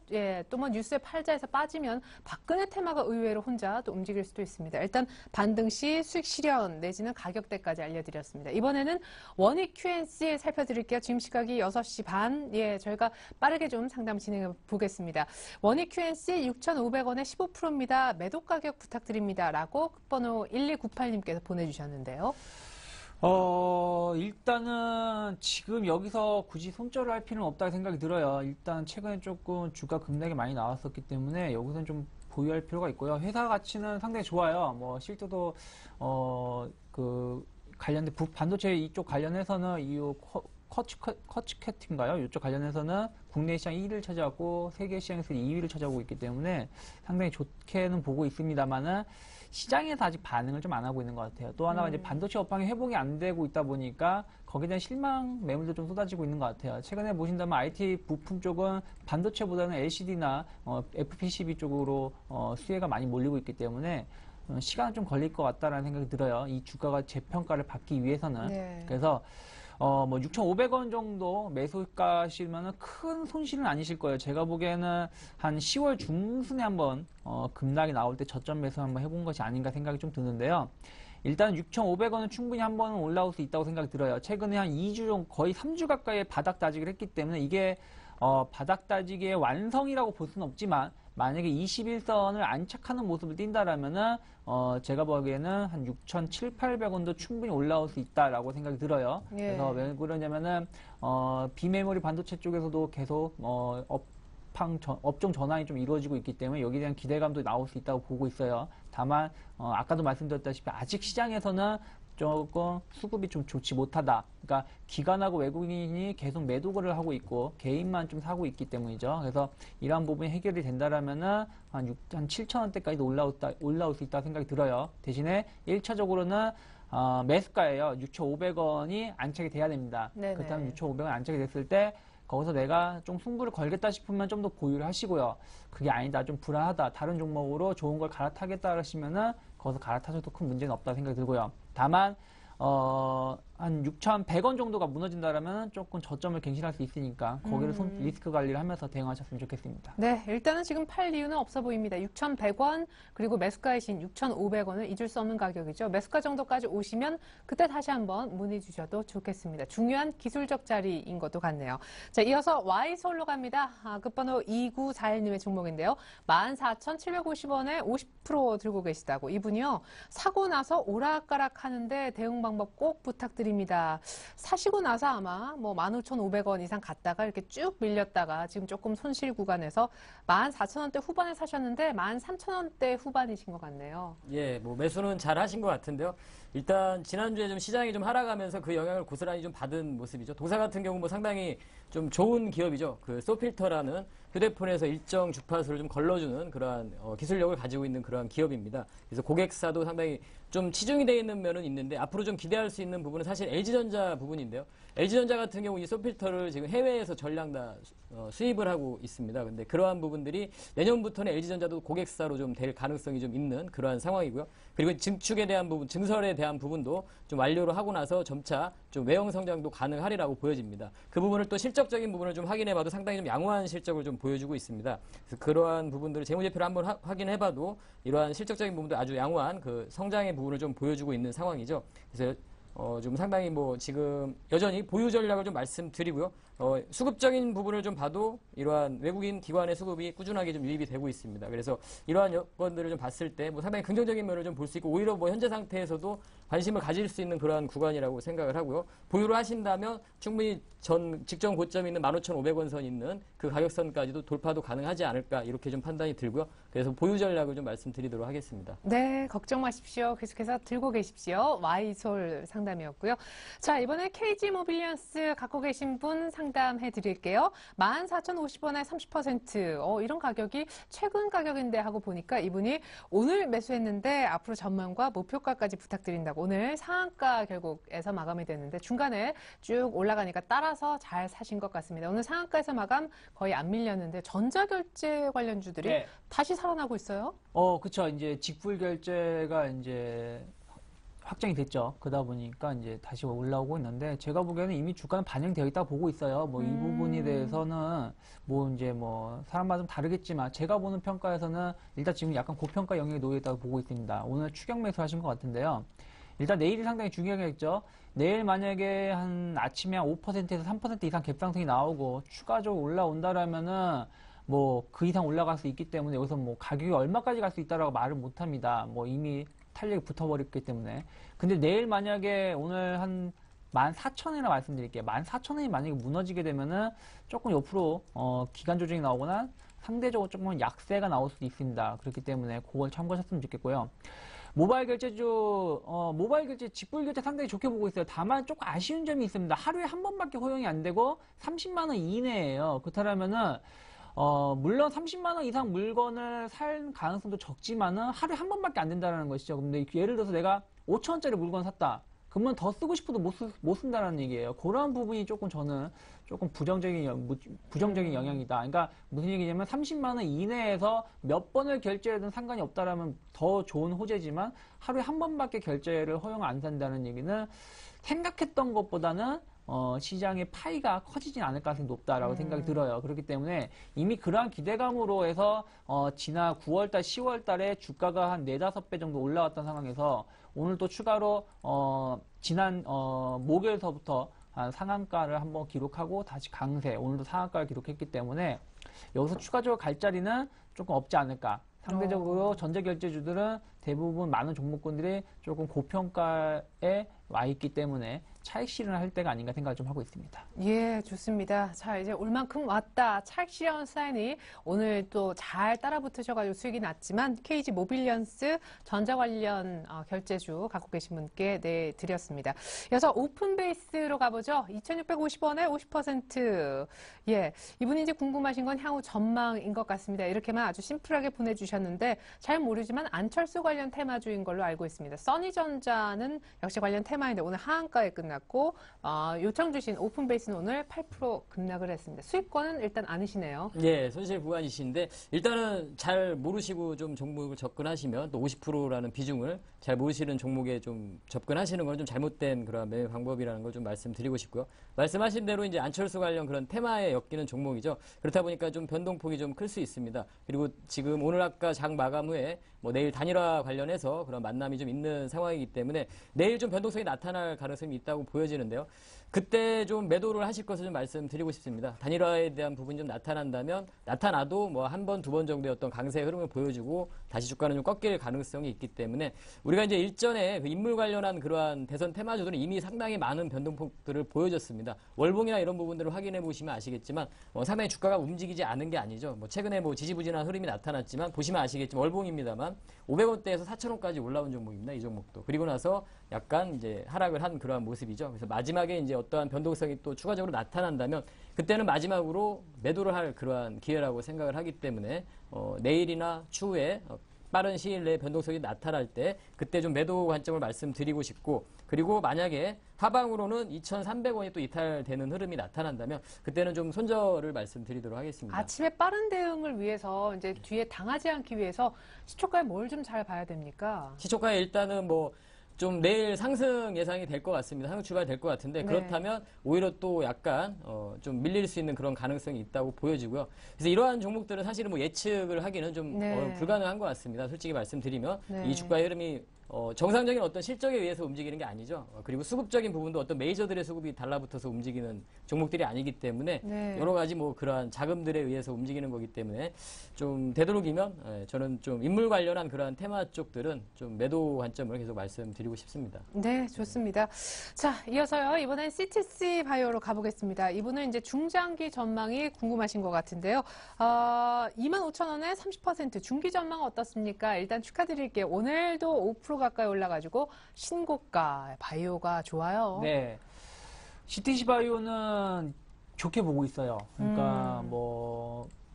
또 뭐 뉴스의 팔자에서 빠지면 박근혜 테마가 의외로 혼자 또 움직일 수도 있습니다. 일단 반등 시 수익 실현 내지는 가격대까지 알려드렸습니다. 이번에는 원익 QNC 살펴드릴게요. 지금 시각이 6시 반. 저희가 빠르게 좀 상담 진행해 보겠습니다. 원익 QNC 6,500원에 15%입니다. 매도 가격 부탁드립니다. 라고 끝번호 1298님께서 보내주셨는데요. 일단은 지금 여기서 굳이 손절을 할 필요는 없다고 생각이 들어요. 일단 최근에 조금 주가 급락이 많이 나왔었기 때문에 여기서는 좀 보유할 필요가 있고요. 회사 가치는 상당히 좋아요. 뭐 실제도 그 관련된 반도체 이쪽 관련해서는 이 커츠캐트인가요? 이쪽 관련해서는 국내 시장 1위를 차지하고 세계 시장에서 2위를 차지하고 있기 때문에 상당히 좋게는 보고 있습니다만은 시장에서 아직 반응을 좀 안 하고 있는 것 같아요. 또 하나가 이제 반도체 업황이 회복이 안 되고 있다 보니까 거기에 대한 실망 매물도 좀 쏟아지고 있는 것 같아요. 최근에 보신다면 IT 부품 쪽은 반도체보다는 LCD나 FPCB 쪽으로 수혜가 많이 몰리고 있기 때문에 시간은 좀 걸릴 것 같다라는 생각이 들어요. 이 주가가 재평가를 받기 위해서는. 네. 그래서 뭐 6,500원 정도 매수가시면은 큰 손실은 아니실 거예요. 제가 보기에는 한 10월 중순에 한번 급락이 나올 때 저점 매수 한번 해본 것이 아닌가 생각이 좀 드는데요. 일단 6,500원은 충분히 한 번은 올라올 수 있다고 생각이 들어요. 최근에 한 2주 정도, 거의 3주 가까이 바닥 다지기를 했기 때문에 이게 바닥 다지기의 완성이라고 볼 수는 없지만 만약에 21선을 안착하는 모습을 띈다라면은 제가 보기에는 한 6,700~800원도 충분히 올라올 수 있다라고 생각이 들어요. 예. 그래서 왜 그러냐면은 비메모리 반도체 쪽에서도 계속 업종 전환이 좀 이루어지고 있기 때문에 여기에 대한 기대감도 나올 수 있다고 보고 있어요. 다만 아까도 말씀드렸다시피 아직 시장에서는 조금 수급이 좀 좋지 못하다. 그러니까 기관하고 외국인이 계속 매도를 하고 있고 개인만 좀 사고 있기 때문이죠. 그래서 이러한 부분이 해결이 된다라면은 한 7,000원대까지도 올라올 수 있다고 생각이 들어요. 대신에 1차적으로는 매수가예요. 6,500원이 안착이 돼야 됩니다. 네네. 그렇다면 6,500원 안착이 됐을 때 거기서 내가 좀 승부를 걸겠다 싶으면 좀 더 보유를 하시고요. 그게 아니다, 좀 불안하다, 다른 종목으로 좋은 걸 갈아타겠다 하시면은 거기서 갈아타셔도 큰 문제는 없다 생각이 들고요. 다만 한 6,100원 정도가 무너진다라면 조금 저점을 갱신할 수 있으니까 거기를 리스크 관리를 하면서 대응하셨으면 좋겠습니다. 네, 일단은 지금 팔 이유는 없어 보입니다. 6,100원 그리고 매수가이신 6,500원은 잊을 수 없는 가격이죠. 매수가 정도까지 오시면 그때 다시 한번 문의 주셔도 좋겠습니다. 중요한 기술적 자리인 것도 같네요. 자, 이어서 Y솔로 갑니다. 끝번호 2941님의 종목인데요. 14,750원에 50% 들고 계시다고. 이분이요, 사고 나서 오락가락 하는데 대응 방법 꼭 부탁드립니다. 사시고 나서 아마 뭐 15,500원 이상 갔다가 이렇게 쭉 밀렸다가 지금 조금 손실 구간에서 14,000원대 후반에 사셨는데 13,000원대 후반이신 것 같네요. 예, 뭐 매수는 잘 하신 것 같은데요. 일단 지난주에 좀 시장이 좀 하락하면서 그 영향을 고스란히 좀 받은 모습이죠. 동사 같은 경우 뭐 상당히 좀 좋은 기업이죠. 그 소필터라는 휴대폰에서 일정 주파수를 좀 걸러주는 그러한 기술력을 가지고 있는 그러한 기업입니다. 그래서 고객사도 상당히 좀 치중이 되어 있는 면은 있는데 앞으로 좀 기대할 수 있는 부분은 사실 LG전자 부분인데요. LG전자 같은 경우 이 소필터를 지금 해외에서 전량 다 수입을 하고 있습니다. 근데 그러한 부분들이 내년부터는 LG전자도 고객사로 좀 될 가능성이 좀 있는 그러한 상황이고요. 그리고 증축에 대한 부분, 증설에 대한 부분도 좀 완료를 하고 나서 점차 좀 외형 성장도 가능하리라고 보여집니다. 그 부분을 또 실적적인 부분을 좀 확인해봐도 상당히 좀 양호한 실적을 좀 보여주고 있습니다. 그래서 그러한 부분들을 재무제표를 한번 확인해봐도 이러한 실적적인 부분도 아주 양호한 그 성장의 부분을 좀 보여주고 있는 상황이죠. 그래서 좀 상당히 뭐 지금 여전히 보유 전략을 좀 말씀드리고요. 수급적인 부분을 좀 봐도 이러한 외국인 기관의 수급이 꾸준하게 좀 유입이 되고 있습니다. 그래서 이러한 여건들을 좀 봤을 때 뭐 상당히 긍정적인 면을 좀 볼 수 있고 오히려 뭐 현재 상태에서도 관심을 가질 수 있는 그러한 구간이라고 생각을 하고요. 보유를 하신다면 충분히 직전 고점이 있는 15,500원 선 있는 그 가격선까지도 돌파도 가능하지 않을까 이렇게 좀 판단이 들고요. 그래서 보유 전략을 좀 말씀드리도록 하겠습니다. 네, 걱정 마십시오. 계속해서 들고 계십시오. Y솔 상담이었고요. 자, 이번에 KG모빌리언스 갖고 계신 분 상담해 드릴게요. 14,050원에 30%. 이런 가격이 최근 가격인데 하고 보니까 이분이 오늘 매수했는데 앞으로 전망과 목표가까지 부탁드린다고. 오늘 상한가 결국에서 마감이 됐는데 중간에 쭉 올라가니까 따라서 잘 사신 것 같습니다. 오늘 상한가에서 마감 거의 안 밀렸는데 전자결제 관련주들이 네. 다시 살아나고 있어요? 그쵸. 이제 직불 결제가 이제 확정이 됐죠. 그러다 보니까 이제 다시 올라오고 있는데 제가 보기에는 이미 주가는 반영되어 있다고 보고 있어요. 뭐 이 부분에 대해서는 뭐 이제 뭐 사람마다 좀 다르겠지만 제가 보는 평가에서는 일단 지금 약간 고평가 영역에 놓여 있다고 보고 있습니다. 오늘 추격 매수하신 것 같은데요. 일단 내일이 상당히 중요하겠죠. 내일 만약에 한 아침에 한 5%에서 3% 이상 갭상승이 나오고 추가적으로 올라온다라면은 뭐 그 이상 올라갈 수 있기 때문에 여기서 뭐 가격이 얼마까지 갈 수 있다라고 말을 못 합니다. 뭐 이미 탄력이 붙어버렸기 때문에. 근데 내일 만약에 오늘 한 14,000원이나 말씀드릴게요. 14,000원이 만약에 무너지게 되면은 조금 옆으로 기간 조정이 나오거나 상대적으로 조금 약세가 나올 수도 있습니다. 그렇기 때문에 그걸 참고하셨으면 좋겠고요. 모바일 결제주, 모바일 결제, 직불 결제 상당히 좋게 보고 있어요. 다만 조금 아쉬운 점이 있습니다. 하루에 한 번밖에 허용이 안 되고 30만 원 이내예요. 그렇다면은 물론 30만 원 이상 물건을 살 가능성도 적지만은 하루에 한 번밖에 안 된다는 것이죠. 근데 예를 들어서 내가 5천 원짜리 물건 샀다. 그러면 더 쓰고 싶어도 못 쓴다는 얘기예요. 그런 부분이 조금 저는 조금 부정적인 영향이다. 그러니까 무슨 얘기냐면 30만 원 이내에서 몇 번을 결제해든 상관이 없다라면 더 좋은 호재지만 하루에 한 번밖에 결제를 허용 안 한다는 얘기는 생각했던 것보다는 시장의 파이가 커지진 않을 가능성이 높다라고 생각이 들어요. 그렇기 때문에 이미 그러한 기대감으로 해서 지난 9월달, 10월달에 주가가 한 4, 5배 정도 올라왔던 상황에서 오늘 또 추가로 지난 목요일서부터 한 상한가를 한번 기록하고 다시 강세, 오늘도 상한가를 기록했기 때문에 여기서 추가적으로 갈 자리는 조금 없지 않을까. 상대적으로 전자결제주들은 대부분 많은 종목군들이 조금 고평가에 와 있기 때문에 차익 실현을 할 때가 아닌가 생각을 좀 하고 있습니다. 예, 좋습니다. 자, 이제 올 만큼 왔다. 차익 실현 사인이 오늘 또 잘 따라붙으셔가지고 수익이 났지만 KG 모빌리언스 전자 관련 결제주 갖고 계신 분께 내드렸습니다. 이어서 오픈베이스로 가보죠. 2,650원에 50%. 예, 이분이 이제 궁금하신 건 향후 전망인 것 같습니다. 이렇게만 아주 심플하게 보내주셨는데 잘 모르지만 안철수 관련 테마주인 걸로 알고 있습니다. 써니전자는 역시 관련 테마인데 오늘 하한가에 끝났고 요청 주신 오픈베이스는 오늘 8% 급락을 했습니다. 수익권은 일단 아니시네요. 예, 손실 구간이신데 일단은 잘 모르시고 좀 종목을 접근하시면 또 50%라는 비중을 잘 모르시는 종목에 좀 접근하시는 건 좀 잘못된 그런 매매 방법이라는 걸 좀 말씀드리고 싶고요. 말씀하신 대로 이제 안철수 관련 그런 테마에 엮이는 종목이죠. 그렇다 보니까 좀 변동폭이 좀 클 수 있습니다. 그리고 지금 오늘 아까 장 마감 후에 뭐 내일 단일화 관련해서 그런 만남이 좀 있는 상황이기 때문에 내일 좀 변동성이 나타날 가능성이 있다고 보여지는데요. 그때 좀 매도를 하실 것을 좀 말씀드리고 싶습니다. 단일화에 대한 부분이 좀 나타나도 뭐 한 번, 두 번 정도의 어떤 강세의 흐름을 보여주고 다시 주가는 좀 꺾일 가능성이 있기 때문에 우리가 이제 일전에 그 인물 관련한 그러한 대선 테마주들은 이미 상당히 많은 변동폭들을 보여줬습니다. 월봉이나 이런 부분들을 확인해 보시면 아시겠지만 상당히 주가가 움직이지 않은 게 아니죠. 뭐 최근에 뭐 지지부진한 흐름이 나타났지만 보시면 아시겠지만 월봉입니다만 500원대에서 4,000원까지 올라온 종목입니다. 이 종목도. 그리고 나서 약간 이제 하락을 한 그러한 모습이죠. 그래서 마지막에 이제 어떠한 변동성이 또 추가적으로 나타난다면 그때는 마지막으로 매도를 할 그러한 기회라고 생각을 하기 때문에 내일이나 추후에 빠른 시일 내에 변동성이 나타날 때 그때 좀 매도 관점을 말씀드리고 싶고 그리고 만약에 하방으로는 2,300원이 또 이탈되는 흐름이 나타난다면 그때는 좀 손절을 말씀드리도록 하겠습니다. 아침에 빠른 대응을 위해서 이제 뒤에 당하지 않기 위해서 시초가에 뭘 좀 잘 봐야 됩니까? 시초가에 일단은 뭐 좀 내일 상승 예상이 될 것 같습니다. 상승 출발이 될 것 같은데 네. 그렇다면 오히려 또 약간 좀 밀릴 수 있는 그런 가능성이 있다고 보여지고요. 그래서 이러한 종목들은 사실은 뭐 예측을 하기는 좀 네. 불가능한 것 같습니다. 솔직히 말씀드리면 네. 이 주가의 흐름이 정상적인 어떤 실적에 의해서 움직이는 게 아니죠. 그리고 수급적인 부분도 어떤 메이저들의 수급이 달라붙어서 움직이는 종목들이 아니기 때문에 네. 여러 가지 뭐 그러한 자금들에 의해서 움직이는 거기 때문에 좀 되도록이면 저는 좀 인물 관련한 그러한 테마 쪽들은 좀 매도 관점을 계속 말씀드리고 싶습니다. 네, 좋습니다. 자, 이어서요. 이번엔 CTC 바이오로 가보겠습니다. 이분은 이제 중장기 전망이 궁금하신 것 같은데요. 25,000원에 30% 중기 전망 어떻습니까? 일단 축하드릴게요. 오늘도 5% 가까이 올라가지고 신고가 바이오가 좋아요. 네. CTC 바이오는 좋게 보고 있어요. 그러니까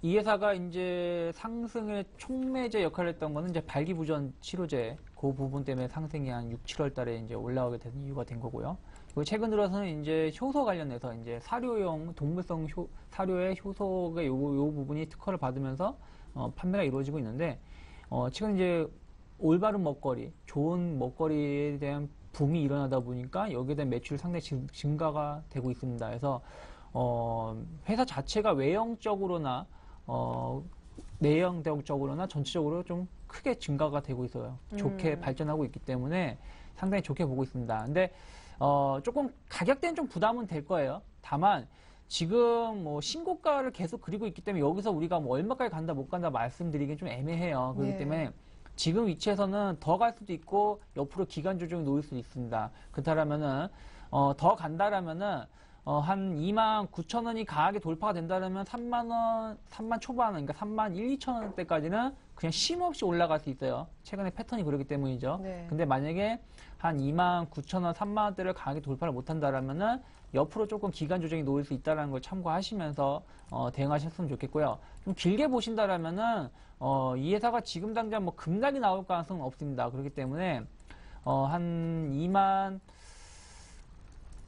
이 회사가 이제 상승의 촉매제 역할을 했던 거는 이제 발기부전 치료제 그 부분 때문에 상승이 한 6, 7월 달에 이제 올라오게 된 이유가 된 거고요. 그리고 최근 들어서는 이제 효소 관련해서 이제 사료용 동물성 사료의 효소가 요 부분이 특허를 받으면서 판매가 이루어지고 있는데 최근 이제 올바른 먹거리, 좋은 먹거리에 대한 붐이 일어나다 보니까 여기에 대한 매출이 상당히 증가가 되고 있습니다. 그래서 회사 자체가 외형적으로나 내형적으로나 전체적으로 좀 크게 증가가 되고 있어요. 좋게 발전하고 있기 때문에 상당히 좋게 보고 있습니다. 근데 조금 가격대는 좀 부담은 될 거예요. 다만 지금 뭐 신고가를 계속 그리고 있기 때문에 여기서 우리가 뭐 얼마까지 간다 못 간다 말씀드리긴 좀 애매해요. 그렇기 네. 때문에 지금 위치에서는 더 갈 수도 있고 옆으로 기간 조정이 놓일 수도 있습니다. 그렇다면은 더 간다라면은 한 29,000원이 강하게 돌파가 된다면 3만원, 3만 초반, 그러니까 3만 1, 2천원대까지는 그냥 쉼없이 올라갈 수 있어요. 최근에 패턴이 그렇기 때문이죠. 네. 근데 만약에 한 29,000원, 3만원대를 강하게 돌파를 못한다라면은 옆으로 조금 기간 조정이 놓일 수 있다는 걸 참고하시면서 대응하셨으면 좋겠고요. 좀 길게 보신다라면은 이 회사가 지금 당장 뭐 급락이 나올 가능성은 없습니다. 그렇기 때문에 한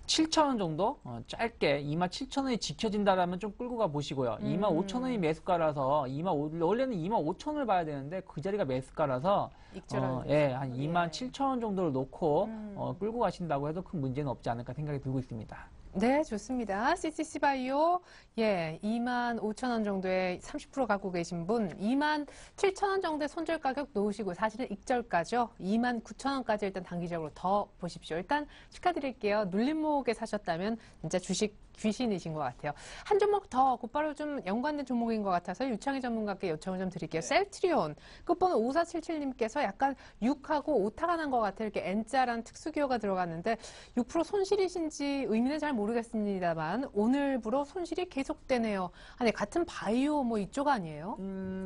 27,000원 정도 짧게 27,000원이 지켜진다라면 좀 끌고 가 보시고요. 25,000원이 매수가라서 원래는 25,000원을 봐야 되는데 그 자리가 매수가라서 익절하는 예, 한 27,000원 정도를 놓고 끌고 가신다고 해도 큰 문제는 없지 않을까 생각이 들고 있습니다. 네, 좋습니다. CCC 바이오, 25,000원 정도에 30% 갖고 계신 분, 27,000원 정도의 손절 가격 놓으시고, 사실은 익절가죠. 29,000원까지 일단 단기적으로 더 보십시오. 일단 축하드릴게요. 눌림목에 사셨다면 진짜 주식 귀신이신 것 같아요. 한 종목 더 곧바로 좀 연관된 종목인 것 같아서 유창희 전문가께 요청을 좀 드릴게요. 셀트리온, 끝번호 5477님께서 약간 6하고 오타가 난 것 같아요. 이렇게 N자란 특수기호가 들어갔는데 6% 손실이신지 의미는 잘 모르겠습니다만 오늘부로 손실이 계속되네요. 아니, 같은 바이오 뭐 이쪽 아니에요?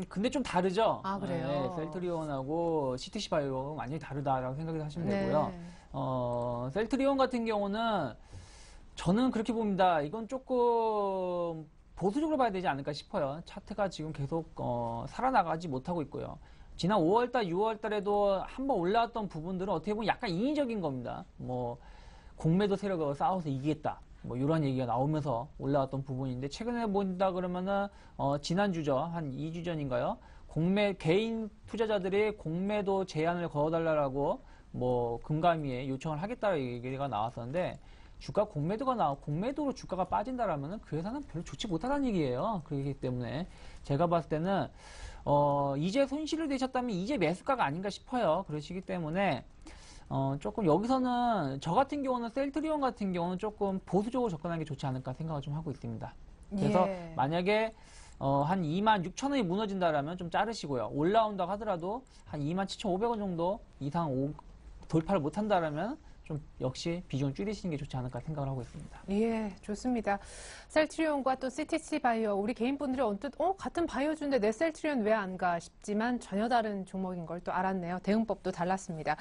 근데 좀 다르죠? 아, 그래요? 네, 셀트리온하고 CTC 바이오 완전히 다르다라고 생각을 하시면 되고요. 셀트리온 같은 경우는 저는 그렇게 봅니다. 이건 조금 보수적으로 봐야 되지 않을까 싶어요. 차트가 지금 계속 살아나가지 못하고 있고요. 지난 5월달, 6월달에도 한번 올라왔던 부분들은 어떻게 보면 약간 인위적인 겁니다. 뭐 공매도 세력하고 싸워서 이기겠다. 뭐 이런 얘기가 나오면서 올라왔던 부분인데 최근에 본다 그러면은 지난주죠. 한 2주 전인가요? 개인 투자자들이 공매도 제한을 걸어달라고 뭐 금감위에 요청을 하겠다는 얘기가 나왔었는데 주가 공매도로 주가가 빠진다라면은 그 회사는 별로 좋지 못하다는 얘기예요. 그렇기 때문에 제가 봤을 때는 이제 손실을 내셨다면 이제 매수가가 아닌가 싶어요. 그러시기 때문에 조금 여기서는 저 같은 경우는 셀트리온 같은 경우는 조금 보수적으로 접근하는 게 좋지 않을까 생각을 좀 하고 있습니다. 그래서 만약에 한 26,000원이 무너진다라면 좀 자르시고요. 올라온다고 하더라도 한 27,500원 정도 이상 돌파를 못한다라면 좀 역시 비중을 줄이시는 게 좋지 않을까 생각을 하고 있습니다. 예, 좋습니다. 셀트리온과 또 CTC 바이오, 우리 개인분들이 언뜻 같은 바이오주인데 내 셀트리온 왜 안 가 싶지만 전혀 다른 종목인 걸 또 알았네요. 대응법도 달랐습니다.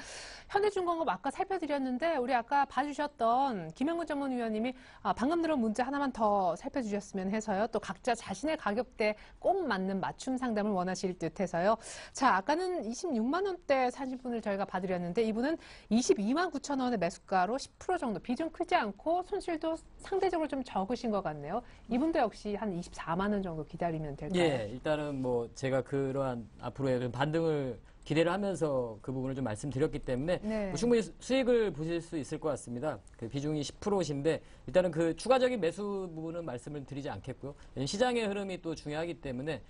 현대중공업 아까 살펴드렸는데 우리 아까 봐주셨던 김영근 전문위원님이 방금 들은 문제 하나만 더 살펴주셨으면 해서요. 또 각자 자신의 가격대에 꼭 맞는 맞춤 상담을 원하실 듯 해서요. 자, 아까는 26만 원대 사신 분을 저희가 봐드렸는데 이분은 22만 9천 원의 매수가로 10% 정도 비중 크지 않고 손실도 상대적으로 좀 적으신 것 같네요. 이분도 역시 한 24만 원 정도 기다리면 될까요? 예, 일단은 뭐 제가 그러한 앞으로의 좀 반등을 기대를 하면서 그 부분을 좀 말씀드렸기 때문에 네. 뭐 충분히 수익을 보실 수 있을 것 같습니다. 그 비중이 10%신데 일단은 그 추가적인 매수 부분은 말씀을 드리지 않겠고요. 시장의 흐름이 또 중요하기 때문에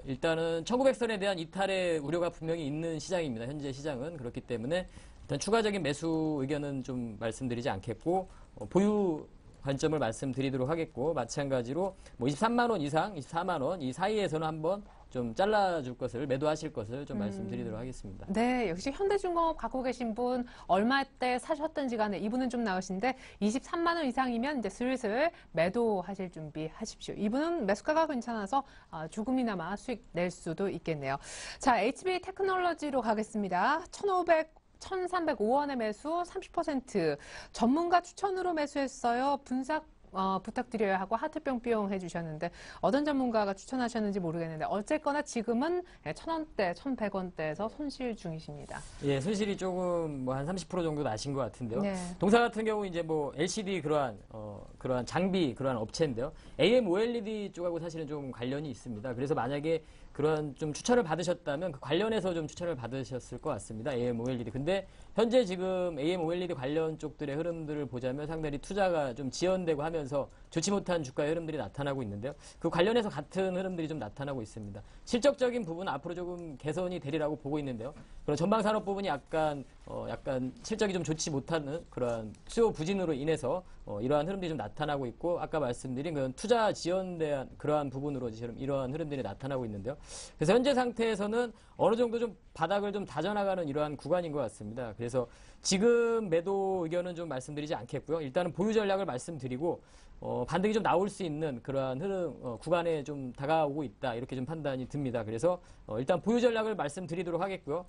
일단은 1900선에 대한 이탈의 우려가 분명히 있는 시장입니다. 현재 시장은 그렇기 때문에 일단 추가적인 매수 의견은 좀 말씀드리지 않겠고 보유 관점을 말씀드리도록 하겠고 마찬가지로 뭐 23만 원 이상, 24만 원 이 사이에서는 한번 좀 잘라줄 것을 매도하실 것을 좀 말씀드리도록 하겠습니다. 네, 역시 현대중공업 갖고 계신 분 얼마때 사셨던지 간에 이분은 좀 나으신데 23만 원 이상이면 이제 슬슬 매도하실 준비하십시오. 이분은 매수가가 괜찮아서 조금이나마 수익 낼 수도 있겠네요. 자, HB 테크놀로지로 가겠습니다. 1,305원의 매수 30% 전문가 추천으로 매수했어요. 분석 부탁드려야 하고 하트 뿅뿅 해주셨는데 어떤 전문가가 추천하셨는지 모르겠는데 어쨌거나 지금은 1,000원대, 1,100원대에서 손실 중이십니다. 예, 손실이 조금 뭐 한 30% 정도 나신 것 같은데요. 네. 동사 같은 경우 이제 뭐 LCD 그러한 장비 그러한 업체인데요. AM/OLED 쪽하고 사실은 좀 관련이 있습니다. 그래서 만약에 그런 좀 추천을 받으셨다면 그 관련해서 좀 추천을 받으셨을 것 같습니다. AM/OLED. 근데 현재 지금 AM/OLED 관련 쪽들의 흐름들을 보자면 상당히 투자가 좀 지연되고 하면서 좋지 못한 주가의 흐름들이 나타나고 있는데요. 그 관련해서 같은 흐름들이 좀 나타나고 있습니다. 실적적인 부분은 앞으로 조금 개선이 되리라고 보고 있는데요. 그런 전방산업 부분이 약간 실적이 좀 좋지 못하는 그러한 수요 부진으로 인해서 이러한 흐름들이 좀 나타나고 있고 아까 말씀드린 그런 투자 지연된 그러한 부분으로 지금 이러한 흐름들이 나타나고 있는데요. 그래서 현재 상태에서는 어느 정도 좀 바닥을 좀 다져나가는 이러한 구간인 것 같습니다. 그래서 지금 매도 의견은 좀 말씀드리지 않겠고요. 일단은 보유 전략을 말씀드리고 반등이 좀 나올 수 있는 그러한 흐름, 구간에 좀 다가오고 있다. 이렇게 좀 판단이 듭니다. 그래서 일단 보유 전략을 말씀드리도록 하겠고요.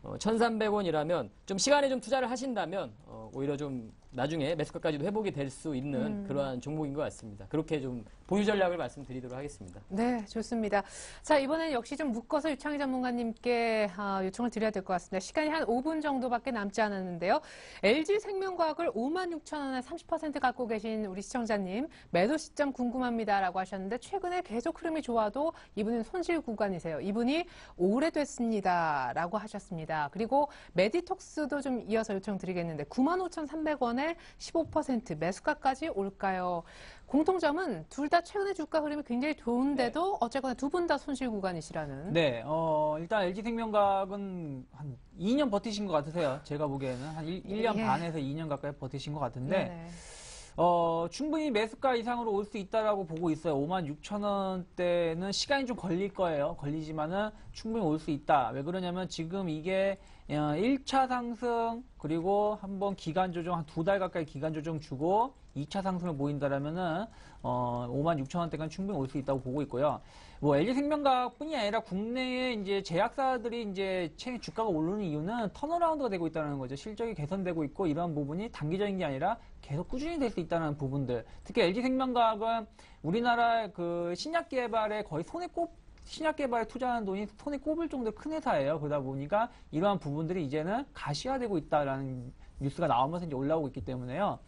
1,300원이라면 좀 시간에 좀 투자를 하신다면 오히려 좀 나중에 매수가까지도 회복이 될 수 있는 그러한 종목인 것 같습니다. 그렇게 좀 보유 전략을 말씀드리도록 하겠습니다. 네, 좋습니다. 자, 이번엔 역시 좀 묶어서 유창희 전문가님께 요청을 드려야 될 것 같습니다. 시간이 한 5분 정도밖에 남지 않았는데요. LG생명과학을 56,000원에 30% 갖고 계신 우리 시청자님, 매도 시점 궁금합니다라고 하셨는데 최근에 계속 흐름이 좋아도 이분은 손실 구간이세요. 이분이 오래됐습니다라고 하셨습니다. 그리고 메디톡스도 좀 이어서 요청드리겠는데 95,300원에 15% 매수가까지 올까요? 공통점은 둘 다 최근에 주가 흐름이 굉장히 좋은데도 어쨌거나 두 분 다 손실 구간이시라는. 네, 일단 LG생명과학은 한 2년 버티신 것 같으세요. 제가 보기에는 한 1년 예. 반에서 2년 가까이 버티신 것 같은데, 네네. 충분히 매수가 이상으로 올 수 있다라고 보고 있어요. 56,000원대는 시간이 좀 걸릴 거예요. 걸리지만은 충분히 올 수 있다. 왜 그러냐면 지금 이게 1차 상승 그리고 한번 기간 조정 한 2달 가까이 기간 조정 주고 2차 상승을 보인다라면은 56,000원대까지 충분히 올 수 있다고 보고 있고요. 뭐 LG생명과학뿐이 아니라 국내에 이제 제약사들이 이제 최근 주가가 오르는 이유는 턴어라운드가 되고 있다는 거죠. 실적이 개선되고 있고 이러한 부분이 단기적인 게 아니라 계속 꾸준히 될 수 있다는 부분들. 특히 LG생명과학은 우리나라 그 신약 개발에 거의 신약 개발에 투자하는 돈이 손에 꼽을 정도의 큰 회사예요. 그러다 보니까 이러한 부분들이 이제는 가시화되고 있다라는 뉴스가 나오면서 이제 올라오고 있기 때문에요.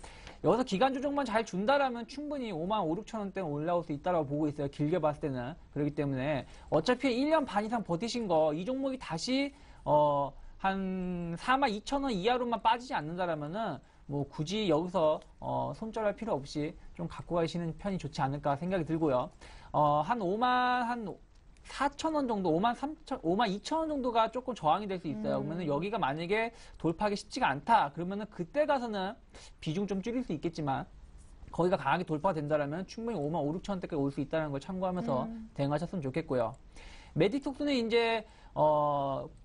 여기서 기간 조정만 잘 준다라면 충분히 55,000원대 올라올 수 있다고 보고 있어요. 길게 봤을 때는. 그렇기 때문에 어차피 1년 반 이상 버티신 거 이 종목이 다시 한 42,000원 이하로만 빠지지 않는다라면은 뭐 굳이 여기서 손절할 필요 없이 좀 갖고 가시는 편이 좋지 않을까 생각이 들고요. 한 4,000원 정도, 52,000원 정도가 조금 저항이 될 수 있어요. 그러면은 여기가 만약에 돌파하기 쉽지가 않다. 그러면은 그때 가서는 비중 좀 줄일 수 있겠지만 거기가 강하게 돌파가 된다라면 충분히 55,000원대까지 올 수 있다는 걸 참고하면서 대응하셨으면 좋겠고요. 메디톡스는 이제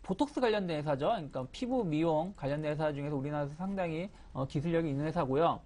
보톡스 관련된 회사죠. 그러니까 피부 미용 관련된 회사 중에서 우리나라에서 상당히 기술력이 있는 회사고요.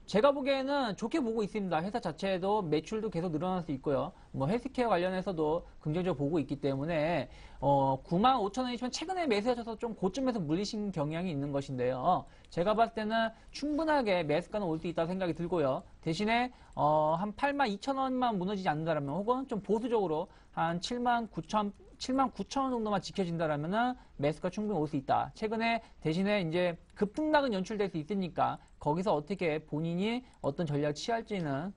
제가 보기에는 좋게 보고 있습니다. 회사 자체도 매출도 계속 늘어날 수 있고요. 뭐 헬스케어 관련해서도 긍정적으로 보고 있기 때문에 95,000원이지만 최근에 매수하셔서 좀 고점에서 물리신 경향이 있는 것인데요. 제가 봤을 때는 충분하게 매수가는 올 수 있다고 생각이 들고요. 대신에 한 82,000원만 무너지지 않는다면 혹은 좀 보수적으로 한 79,000원 정도만 지켜진다라면은 매수가 충분히 올 수 있다. 최근에 대신에 이제 급등락은 연출될 수 있으니까 거기서 어떻게 본인이 어떤 전략을 취할지는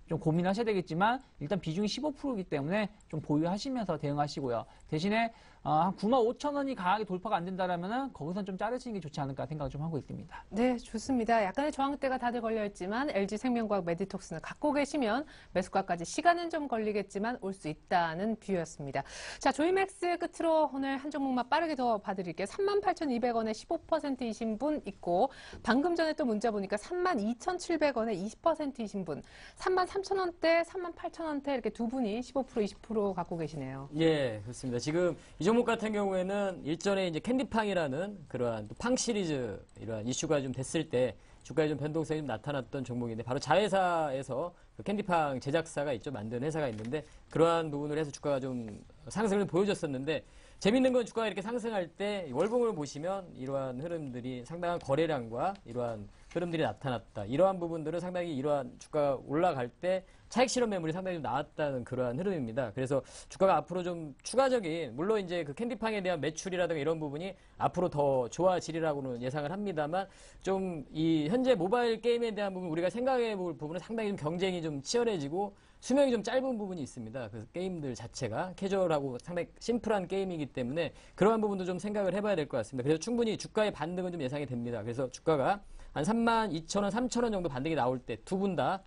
좀 고민하셔야 되겠지만 일단 비중이 15%이기 때문에 좀 보유하시면서 대응하시고요. 대신에 한 95,000원이 강하게 돌파가 안 된다라면은 거기선 좀 자르시는 게 좋지 않을까 생각을 좀 하고 있습니다. 네, 좋습니다. 약간의 저항대가 다들 걸려있지만 LG생명과학 메디톡스는 갖고 계시면 매수가까지 시간은 좀 걸리겠지만 올 수 있다는 뷰였습니다. 자, 조이맥스 끝으로 오늘 한 종목만 빠르게 더 봐드릴게요. 38,200원에 15%이신 분 있고 방금 전에 또 문자 보니까 32,700원에 20%이신 분 33,000원대, 38,000원대 이렇게 두 분이 15%, 20% 갖고 계시네요. 예, 그렇습니다. 지금 이 종목 같은 경우에는 일전에 이제 캔디팡이라는 그러한 또 팡 시리즈 이러한 이슈가 좀 됐을 때 주가에 좀 변동성이 좀 나타났던 종목인데 바로 자회사에서 그 캔디팡 제작사가 있죠. 만든 회사가 있는데 그러한 부분을 해서 주가가 좀 상승을 보여줬었는데 재밌는 건 주가가 이렇게 상승할 때 월봉을 보시면 이러한 흐름들이 상당한 거래량과 이러한 흐름들이 나타났다. 이러한 부분들은 상당히 이러한 주가가 올라갈 때 차익 실현 매물이 상당히 좀 나왔다는 그러한 흐름입니다. 그래서 주가가 앞으로 좀 추가적인, 물론 이제 그 캔디팡에 대한 매출이라든가 이런 부분이 앞으로 더 좋아지리라고는 예상을 합니다만 좀 이 현재 모바일 게임에 대한 부분 우리가 생각해 볼 부분은 상당히 좀 경쟁이 좀 치열해지고 수명이 좀 짧은 부분이 있습니다. 그래서 게임들 자체가 캐주얼하고 상당히 심플한 게임이기 때문에 그러한 부분도 좀 생각을 해봐야 될 것 같습니다. 그래서 충분히 주가의 반등은 좀 예상이 됩니다. 그래서 주가가 한 32,000원, 3,000원 정도 반등이 나올 때 두 분 다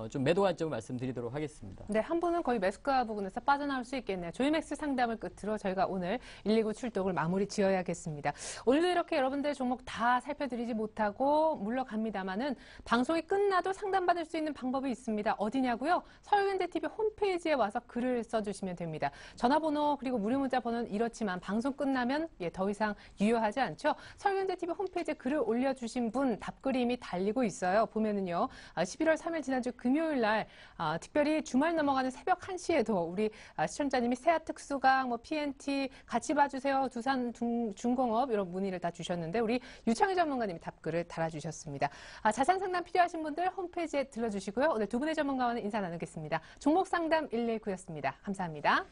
좀 매도 관점을 말씀드리도록 하겠습니다. 네, 한 분은 거의 매수가 부분에서 빠져나올 수 있겠네요. 조이맥스 상담을 끝으로 저희가 오늘 119 출동을 마무리 지어야겠습니다. 오늘도 이렇게 여러분들 종목 다 살펴드리지 못하고 물러갑니다만은 방송이 끝나도 상담받을 수 있는 방법이 있습니다. 어디냐고요? 서울현대TV 홈페이지에 와서 글을 써주시면 됩니다. 전화번호 그리고 무료 문자 번호는 이렇지만 방송 끝나면 더 이상 유효하지 않죠. 서울현대TV 홈페이지에 글을 올려주신 분 답글이 이미 달리고 있어요. 보면은요. 11월 3일 지난주 금요일 날 특별히 주말 넘어가는 새벽 1시에도 우리 시청자님이 세아특수강, PNT 같이 봐주세요. 두산 중공업 이런 문의를 다 주셨는데 우리 유창희 전문가님이 답글을 달아주셨습니다. 자세한 상담 필요하신 분들 홈페이지에 들러주시고요. 오늘 두 분의 전문가와는 인사 나누겠습니다. 종목상담 119였습니다. 감사합니다.